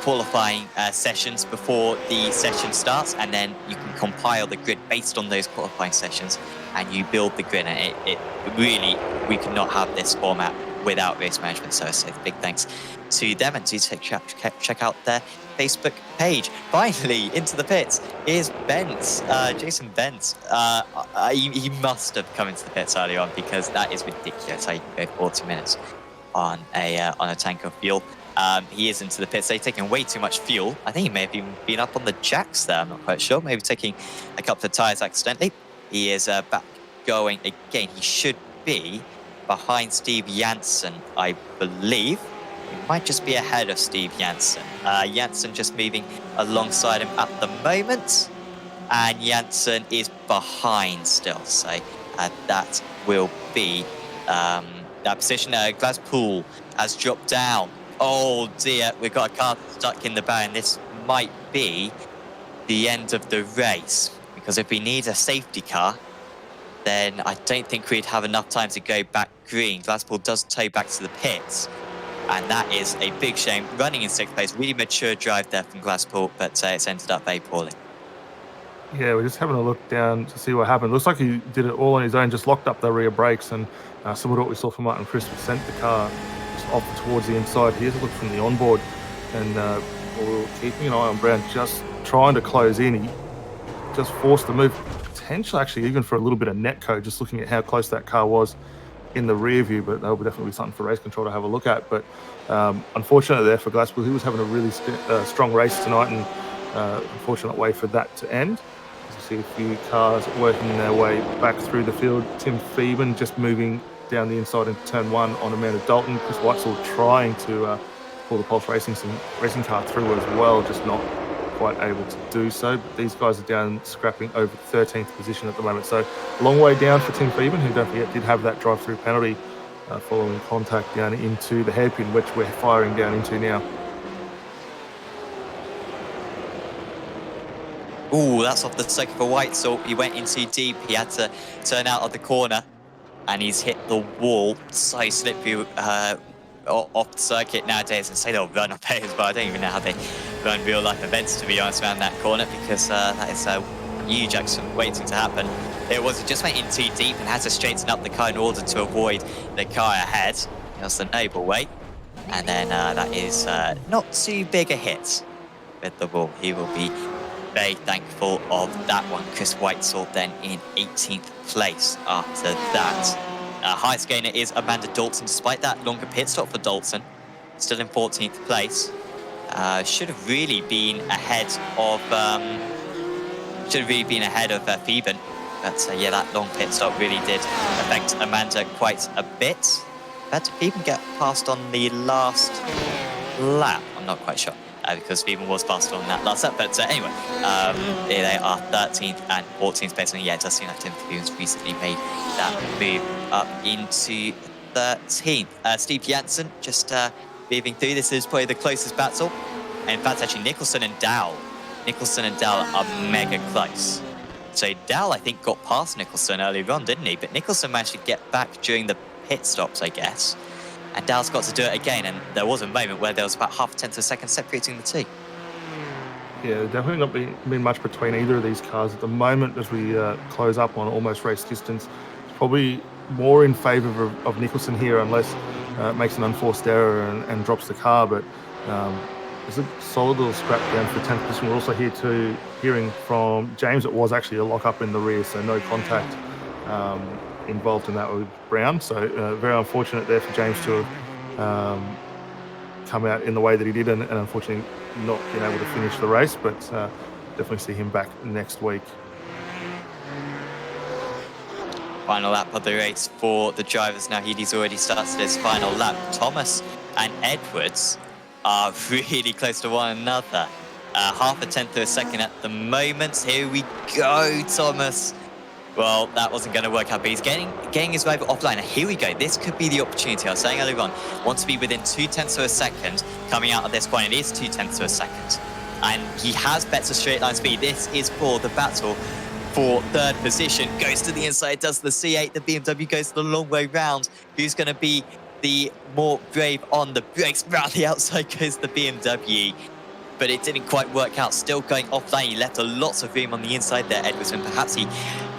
qualifying sessions before the session starts, and then you can compile the grid based on those qualifying sessions, and you build the grid. And it really, we could not have this format without Race Management Service. So big thanks to them, and do check out their Facebook page. Finally, into the pits is Bent, Jason Bent. He must have come into the pits earlier on, because that is ridiculous how you can go 40 minutes on a tank of fuel. He is into the pits. They've taken way too much fuel. I think he may have even been up on the jacks there. I'm not quite sure. Maybe taking a couple of tyres accidentally. He is back going again. He should be behind Steve Janssen, I believe. He might just be ahead of Steve Janssen. Janssen just moving alongside him at the moment. And Janssen is behind still. So that will be that position. Glaspool has dropped down. Oh dear, we've got a car stuck in the barrier. This might be the end of the race, because if we need a safety car, then I don't think we'd have enough time to go back green. Glaspool does tow back to the pits, and that is a big shame. Running in 6th place, really mature drive there from Glaspool, but it's ended up very poorly. Yeah, we're just having a look down to see what happened. Looks like he did it all on his own, just locked up the rear brakes, and similar to what we saw from Martin Crisp, sent the car off towards the inside. Here's a look from the onboard, and we're keeping an eye on Brown, just trying to close in. He just forced the move, potentially actually even for a little bit of netcode, just looking at how close that car was in the rear view, but that will definitely be something for race control to have a look at. But unfortunately there for Glasgow, he was having a really strong race tonight, and unfortunate way for that to end. As you see a few cars working their way back through the field. Tim Phoeben just moving down the inside into turn 1 on Amanda Dalton. Chris Whitesell trying to pull the Pulse Racing car through as well, just not quite able to do so. But these guys are down scrapping over 13th position at the moment. So a long way down for Tim Phoeben, who don't forget did have that drive-through penalty following contact down into the hairpin, which we're firing down into now. Ooh, that's off the circuit for Whitesell. He went in too deep. He had to turn out of the corner, and he's hit the wall. So slippery off the circuit nowadays. And say they'll run up here as well. I don't even know how they run real life events, to be honest, around that corner, because that is a huge accident waiting to happen. It was, he just went in too deep and had to straighten up the car in order to avoid the car ahead. That was the noble way. And then that is not too big a hit with the wall. He will be very thankful of that one. Chris Whitesell then in 18th place after that. Highest gainer is Amanda Dalton, despite that longer pit stop for Dalton. Still in 14th place. Should have really been ahead of Phoeben. But yeah, that long pit stop really did affect Amanda quite a bit. Did Phoeben get passed on the last lap? I'm not quite sure. Because Phoeben was passed on that last lap. But anyway, they are 13th and 14th place. And yeah, it does seem like Tim Phoeben's recently made that move up into 13th. Steve Janssen just moving through. This is probably the closest battle. And in fact, actually, Nicholson and Dow Nicholson and Dowell are mega close. So Dowell, I think, got past Nicholson earlier on, didn't he? But Nicholson managed to get back during the pit stops, I guess. And Dowell's got to do it again. And there was a moment where there was about half a tenth of a second separating the two. Yeah, definitely not been much between either of these cars at the moment. As we close up on almost race distance, it's probably more in favour of Nicholson here, unless makes an unforced error and drops the car. But it's a solid little scrap down for 10th position. We're also hearing from James it was actually a lock up in the rear, so no contact involved in that with Brown. So very unfortunate there for James to have come out in the way that he did, and unfortunately not being able to finish the race, but definitely see him back next week. Final lap of the race for the drivers now. Healy's already started his final lap. Thomas and Edwards are really close to one another. Half a tenth of a second at the moment. Here we go, Thomas. Well, that wasn't going to work out, but he's getting his rival offline. And here we go. This could be the opportunity. I was saying earlier on, wants to be within 0.2 of a second coming out of this point. It is 0.2 of a second. And he has better straight line speed. This is for the battle for third position. Goes to the inside, does the C8. The BMW goes the long way round. Who's going to be the more brave on the brakes? Round the outside goes the BMW. But it didn't quite work out. Still going offline. He left a lot of room on the inside there, Edwards, and perhaps he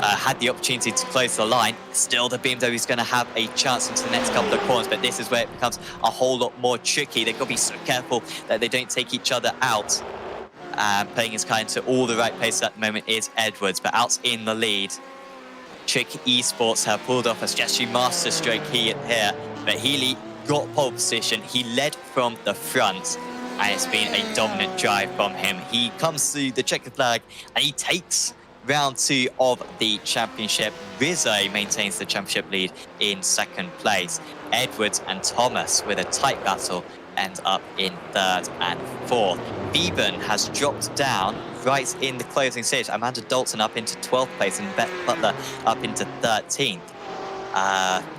had the opportunity to close the line. Still, the BMW is going to have a chance into the next couple of corners, but this is where it becomes a whole lot more tricky. They've got to be so careful that they don't take each other out. Playing his car into all the right places at the moment is Edwards, but out in the lead. Trick Esports have pulled off a Jessie master stroke here, but Healy got pole position. He led from the front, and it's been a dominant drive from him. He comes through the checkered flag, and he takes round 2 of the championship. Rizzo maintains the championship lead in second place. Edwards and Thomas, with a tight battle, end up in third and fourth. Beeben has dropped down right in the closing stage. Amanda Dalton up into 12th place and Beth Butler up into 13th.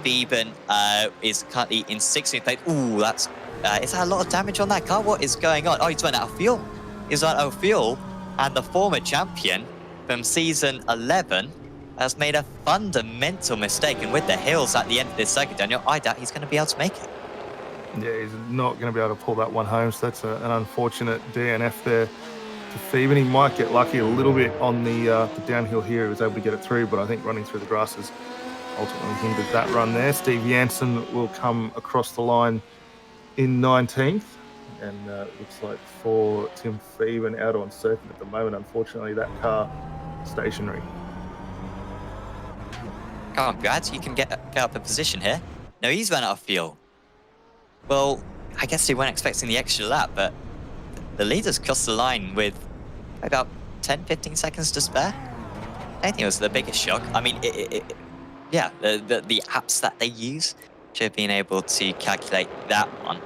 Beeben is currently in 16th place. Ooh, that's is that a lot of damage on that car? What is going on? Oh, he's run out of fuel. He's run out of fuel, and the former champion from season 11 has made a fundamental mistake. And with the hills at the end of this circuit, Daniel, I doubt he's going to be able to make it. Yeah, he's not going to be able to pull that one home. So that's an unfortunate DNF there to Phoeben. He might get lucky a little bit on the downhill here. He was able to get it through, but I think running through the grasses ultimately hindered that run there. Steve Jansen will come across the line in 19th, and looks like for Tim Phoeben out on circuit at the moment. Unfortunately, that car stationary. Come on, Brad, you can get up a position here. No, he's run out of fuel. Well, I guess they weren't expecting the extra lap, but the leaders crossed the line with about 10, 15 seconds to spare. I think it was the biggest shock. I mean, yeah, the apps that they use should have been able to calculate that one.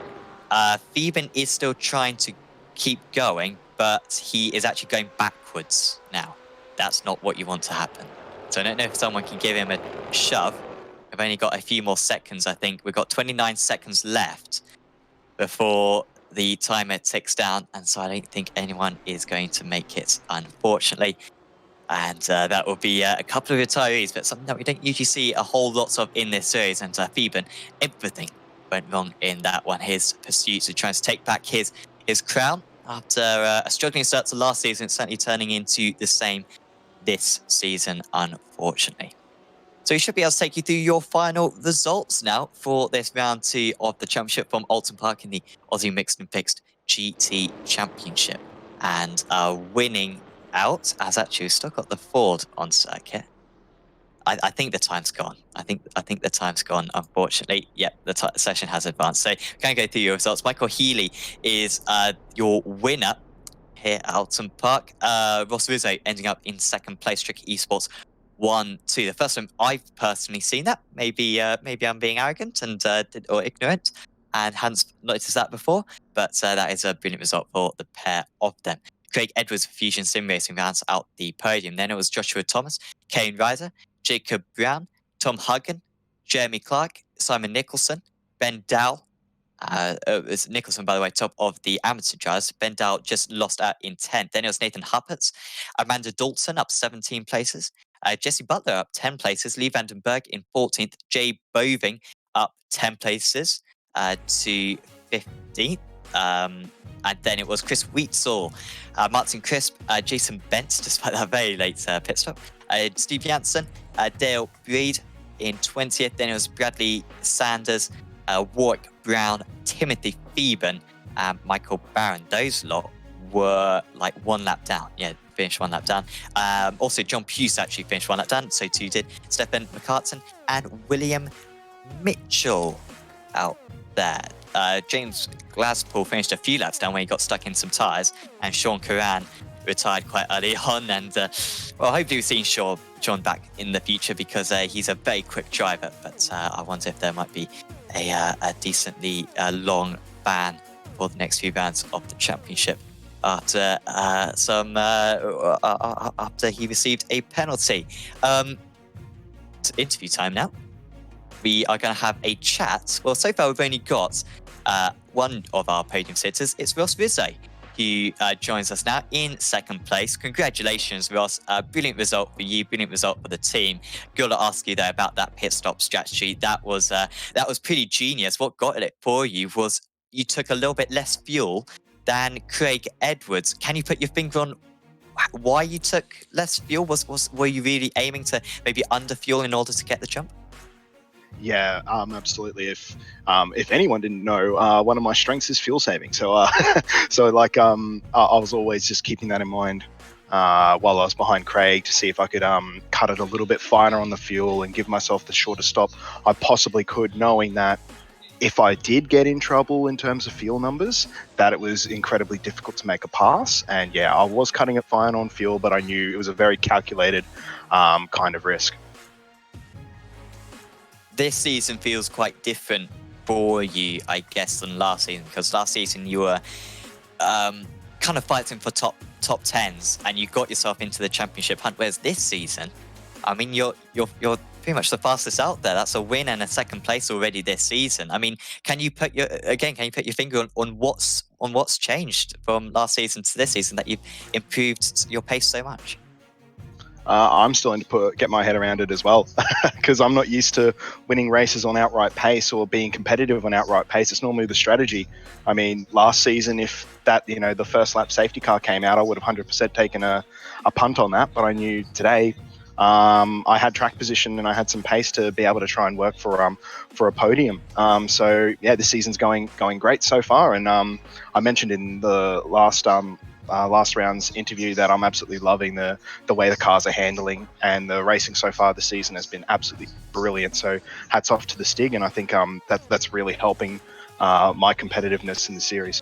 Phoeben is still trying to keep going, but he is actually going backwards now. That's not what you want to happen. So I don't know if someone can give him a shove. We've only got a few more seconds, I think. We've got 29 seconds left before the timer ticks down, and so I don't think anyone is going to make it, unfortunately. And that will be a couple of retirees, but something that we don't usually see a whole lot of in this series. And Phoeben, everything went wrong in that one. His pursuits of trying to take back his crown after a struggling start to last season, it's certainly turning into the same this season, unfortunately. So we should be able to take you through your final results now for this round 2 of the championship from Oulton Park in the Aussie Mixed and Fixed GT Championship. And winning out, as actually we've still got the Ford on circuit. I think the time's gone. I think the time's gone, unfortunately. Yep, the session has advanced. So can I go through your results? Michael Healy is your winner here at Oulton Park. Ross Rizzo ending up in second place. Trick Esports 1-2. The first time I've personally seen that. Maybe I'm being arrogant and or ignorant and hadn't noticed that before. But that is a brilliant result for the pair of them. Craig Edwards of Fusion Sim Racing rounds out the podium. Then it was Joshua Thomas, Kane Reiser, Jacob Brown, Tom Huggan, Jeremy Clark, Simon Nicholson, Ben Dowell, It's Nicholson, by the way, top of the amateur drivers. Ben Dow just lost out in 10th. Then it was Nathan Huppert. Amanda Dalton up 17 places. Jesse Butler up 10 places. Lee Vandenberg in 14th. Jay Boving up 10 places to 15th. And then it was Chris Wheatsall, Martin Crisp, Jason Bent, despite that very late pit stop. Steve Janssen, Dale Breed in 20th. Then it was Bradley Sanders, Warwick Brown, Timothy Phoeben, and Michael Barron. Those lot were like one lap down. Yeah, finished one lap down. Also, John Puce actually finished one lap down. So too did Stephen McCartan and William Mitchell out there. James Glasspool finished a few laps down when he got stuck in some tyres, and Sean Curran retired quite early on. And well, hopefully we've seen Sean back in the future, because he's a very quick driver. But I wonder if there might be a decently long ban for the next few rounds of the championship after after he received a penalty. It's interview time now. We are going to have a chat. Well, so far we've only got one of our podium sitters. It's Ross Rizzo, who joins us now in second place. Congratulations, Ross. Brilliant result for you. Brilliant result for the team. Got to ask you though about that pit stop strategy. That was pretty genius. What got it for you was you took a little bit less fuel than Craig Edwards. Can you put your finger on why you took less fuel? Were you really aiming to maybe under fuel in order to get the jump? Yeah, absolutely. If anyone didn't know, one of my strengths is fuel saving. So I was always just keeping that in mind while I was behind Craig, to see if I could cut it a little bit finer on the fuel and give myself the shortest stop I possibly could, knowing that if I did get in trouble in terms of fuel numbers, that it was incredibly difficult to make a pass. And yeah, I was cutting it fine on fuel, but I knew it was a very calculated kind of risk. This season feels quite different for you, I guess, than last season, because last season you were kind of fighting for top tens, and you got yourself into the championship hunt. Whereas this season, I mean, you're pretty much the fastest out there. That's a win and a second place already this season. I mean, can you put your finger on what's changed from last season to this season that you've improved your pace so much? I'm starting to get my head around it as well, because I'm not used to winning races on outright pace or being competitive on outright pace. It's normally the strategy. I mean, last season, if that, the first lap safety car came out, I would have 100% taken a punt on that. But I knew today I had track position and I had some pace to be able to try and work for a podium. So yeah, this season's going great so far. And I mentioned in the last round's interview that I'm absolutely loving the way the cars are handling, and the racing so far this season has been absolutely brilliant. So hats off to the Stig, and I think that's really helping my competitiveness in the series.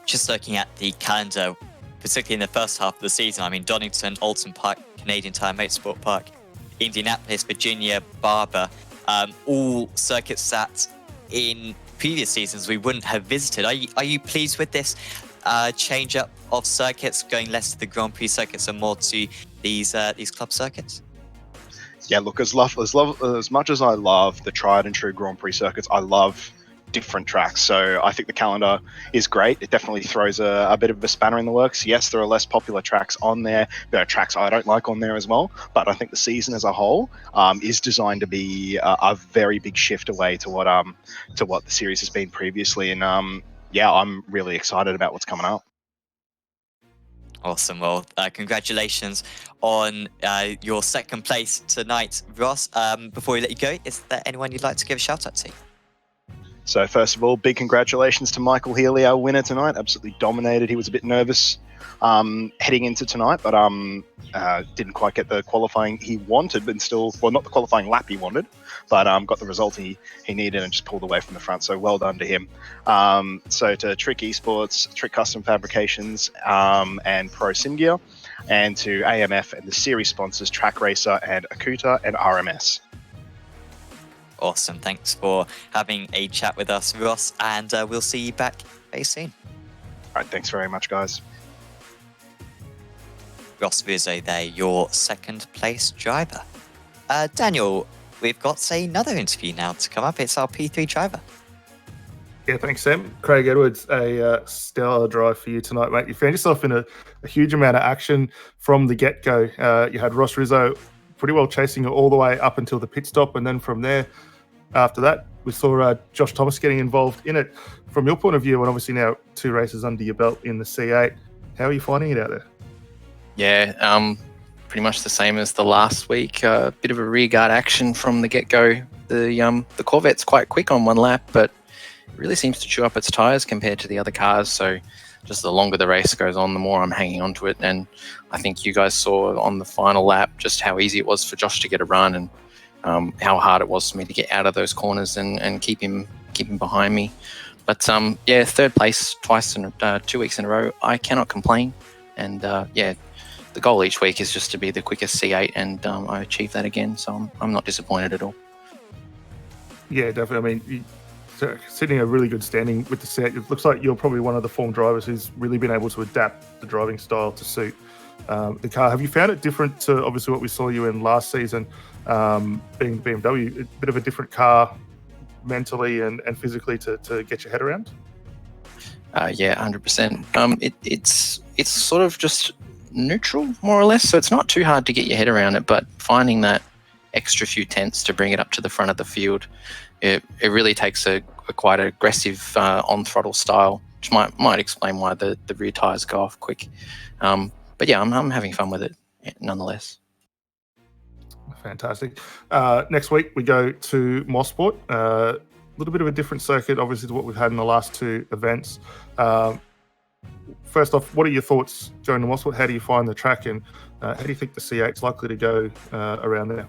Just looking at the calendar, particularly in the first half of the season, I mean, Donington, Oulton Park, Canadian Tire Motorsport Park, Indianapolis, Virginia, Barber, all circuits that in previous seasons we wouldn't have visited. Are you pleased with this change up of circuits, going less to the Grand Prix circuits and more to these club circuits? Yeah, look, as much as I love the tried and true Grand Prix circuits, I love different tracks. So I think the calendar is great. It definitely throws a bit of a spanner in the works. Yes, there are less popular tracks on there. There are tracks I don't like on there as well. But I think the season as a whole is designed to be a very big shift away to what the series has been previously. And yeah, I'm really excited about what's coming up. Awesome. Well, congratulations on your second place tonight, Ross. Before we let you go, is there anyone you'd like to give a shout out to? So first of all, big congratulations to Michael Healy, our winner tonight. Absolutely dominated. He was a bit nervous heading into tonight, but didn't quite get the qualifying he wanted, but still, well, not the qualifying lap he wanted, but got the result he needed and just pulled away from the front. So well done to him. So to Trick Esports, Trick Custom Fabrications, and Pro Sim Gear, and to AMF and the series sponsors Track Racer and Akuta and RMS. Awesome. Thanks for having a chat with us, Ross, and we'll see you back very soon. All right, thanks very much, guys. Ross Rizzo there, your second place driver. Daniel, we've got another interview now to come up. It's our P3 driver. Yeah, thanks, Sam. Craig Edwards, a stellar drive for you tonight, mate. You found yourself in a huge amount of action from the get-go. You had Ross Rizzo pretty well chasing you all the way up until the pit stop, and then from there, after that, we saw Josh Thomas getting involved in it. From your point of view, and obviously now 2 races under your belt in the C8, how are you finding it out there? Yeah, pretty much the same as the last week. A bit of a rearguard action from the get-go. The Corvette's quite quick on one lap, but it really seems to chew up its tyres compared to the other cars. So just the longer the race goes on, the more I'm hanging on to it. And I think you guys saw on the final lap just how easy it was for Josh to get a run, and how hard it was for me to get out of those corners and keep him behind me. But yeah, third place twice in 2 weeks in a row. I cannot complain. And yeah, the goal each week is just to be the quickest C8, and I achieved that again. So I'm not disappointed at all. Yeah, definitely. I mean, sitting a really good standing with the C8. It looks like you're probably one of the form drivers who's really been able to adapt the driving style to suit the car. Have you found it different to obviously what we saw you in last season, being BMW, a bit of a different car mentally and physically to get your head around? Yeah, 100%. It's sort of just neutral, more or less. So it's not too hard to get your head around it, but finding that extra few tenths to bring it up to the front of the field, it really takes a quite aggressive on throttle style, which might explain why the rear tires go off quick. But yeah, I'm having fun with it nonetheless. Fantastic. Next week we go to Mosport. A little bit of a different circuit, obviously, to what we've had in the last 2 events. First off, what are your thoughts going to Mosport? How do you find the track, and how do you think the C8's likely to go around there?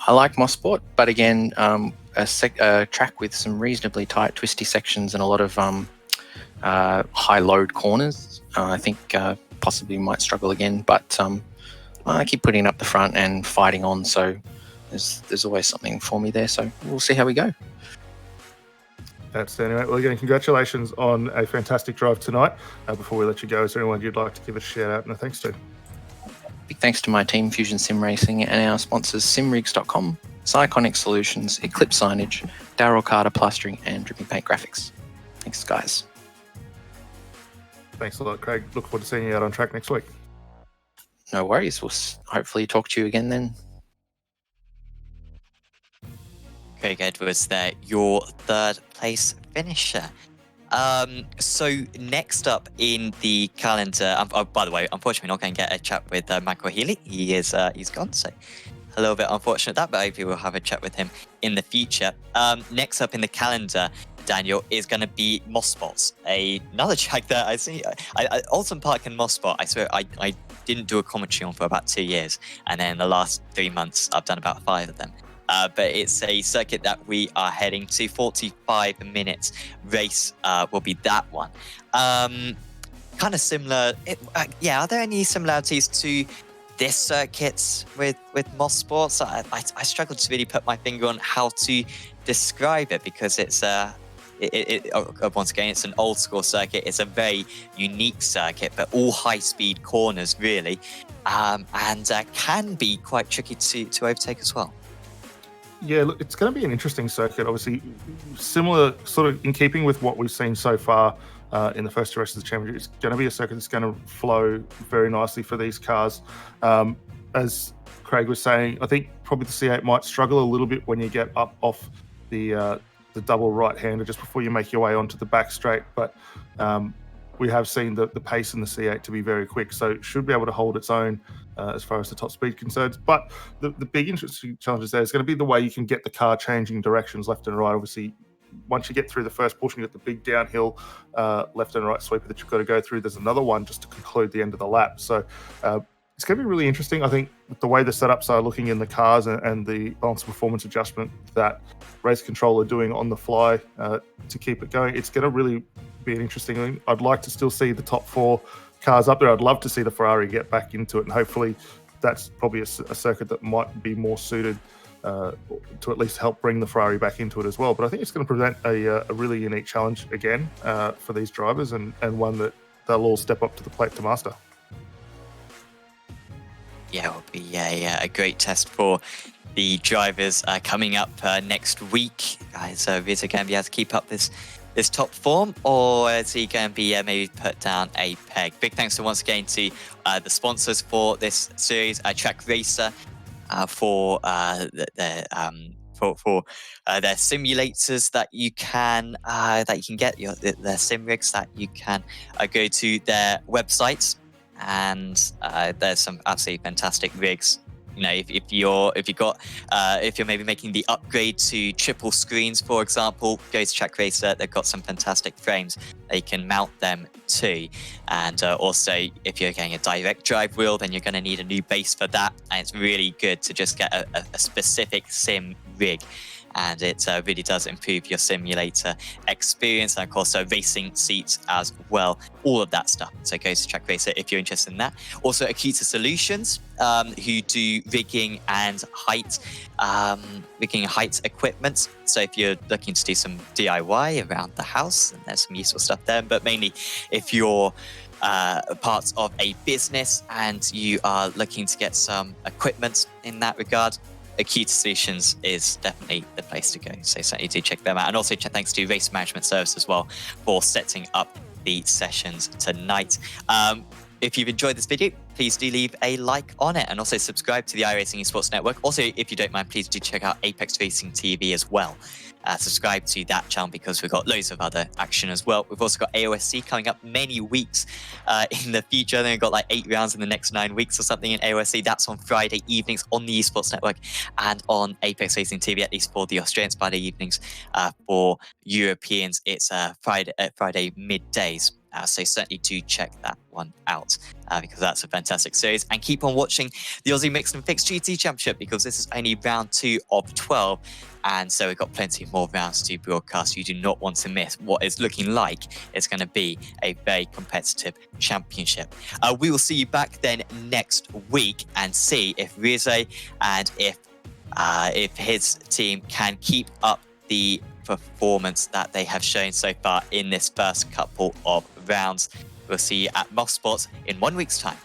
I like Mosport, but again, a track with some reasonably tight, twisty sections and a lot of high load corners. I think possibly might struggle again, but I keep putting it up the front and fighting on, so there's always something for me there. So we'll see how we go. That's anyway. Well, again, congratulations on a fantastic drive tonight. Before we let you go, is there anyone you'd like to give a shout out and a thanks to? Big thanks to my team, Fusion Sim Racing, and our sponsors, simrigs.com, Psyconic Solutions, Eclipse Signage, Darryl Carter Plastering, and Dripping Paint Graphics. Thanks, guys. Thanks a lot, Craig. Look forward to seeing you out on track next week. No worries. We'll hopefully talk to you again then. Craig Edwards there, your 3rd place finisher. So next up in the calendar, by the way, unfortunately not going to get a chat with Michael Healy. He's gone, so a little bit unfortunate that, but hopefully we'll have a chat with him in the future. Next up in the calendar, Daniel, is going to be Mosport, another track that I see. Oulton Park and Mosport, I swear I didn't do a commentary on for about 2 years, and then in the last 3 months I've done about 5 of them. But it's a circuit that we are heading to. 45 minutes race will be that one. Kind of similar. Are there any similarities to this circuit with Mosport? I struggle to really put my finger on how to describe it, because it's once again, it's an old school circuit. It's a very unique circuit, but all high-speed corners really, and can be quite tricky to overtake as well. Yeah, look, it's going to be an interesting circuit. Obviously, similar, sort of in keeping with what we've seen so far in the first 2 races of the championship. It's going to be a circuit that's going to flow very nicely for these cars. As Craig was saying, I think probably the C8 might struggle a little bit when you get up off the double right-hander just before you make your way onto the back straight. But we have seen the pace in the C8 to be very quick, so it should be able to hold its own as far as the top speed concerns. But the big interesting challenges there is going to be the way you can get the car changing directions left and right. Obviously, once you get through the first portion, you've got the big downhill left and right sweeper that you've got to go through. There's another one just to conclude the end of the lap. So it's going to be really interesting. I think with the way the setups are looking in the cars and the balance performance adjustment that Race Control are doing on the fly to keep it going, it's going to really be an interesting thing. I'd like to still see the top 4 cars up there. I'd love to see the Ferrari get back into it, and hopefully that's probably a circuit that might be more suited to at least help bring the Ferrari back into it as well. But I think it's going to present a really unique challenge again for these drivers, and one that they'll all step up to the plate to master. Yeah, it will be a great test for the drivers coming up next week. So Rizzo going to be able to keep up this top form, or is he going to be maybe put down a peg? Big thanks once again to the sponsors for this series, Trak Racer, for their simulators that you can get, their sim rigs that you can go to their websites, and there's some absolutely fantastic rigs. You know, if you're maybe making the upgrade to triple screens, for example, go to Trak Racer. They've got some fantastic frames they can mount them to, and also if you're getting a direct drive wheel, then you're going to need a new base for that, and it's really good to just get a specific sim rig. And it really does improve your simulator experience, and of course, racing seats as well. All of that stuff. So go to Trak Racer if you're interested in that. Also, Akita Solutions, who do rigging and height equipment. So if you're looking to do some DIY around the house, then there's some useful stuff there. But mainly, if you're part of a business and you are looking to get some equipment in that regard, Akita Solutions is definitely the place to go. So certainly do check them out. And also thanks to Race Management Service as well for setting up the sessions tonight. If you've enjoyed this video, please do leave a like on it, and also subscribe to the iRacing Esports Network. Also, if you don't mind, please do check out Apex Racing TV as well. Subscribe to that channel because we've got loads of other action as well. We've also got AOSC coming up many weeks in the future. Then we've got like 8 rounds in the next 9 weeks or something in AOSC. That's on Friday evenings on the Esports Network and on Apex Racing TV, at least for the Australians. Friday evenings. For Europeans, it's Friday middays. So certainly do check that one out because that's a fantastic series. And keep on watching the Aussie Mixed and Fixed GT Championship because this is only round 2 of 12. And so we've got plenty more rounds to broadcast. You do not want to miss what is looking like it's going to be a very competitive championship. We will see you back then next week and see if Rizzo and if his team can keep up the performance that they have shown so far in this first couple of rounds. We'll see you at Moss Sports in 1 week's time.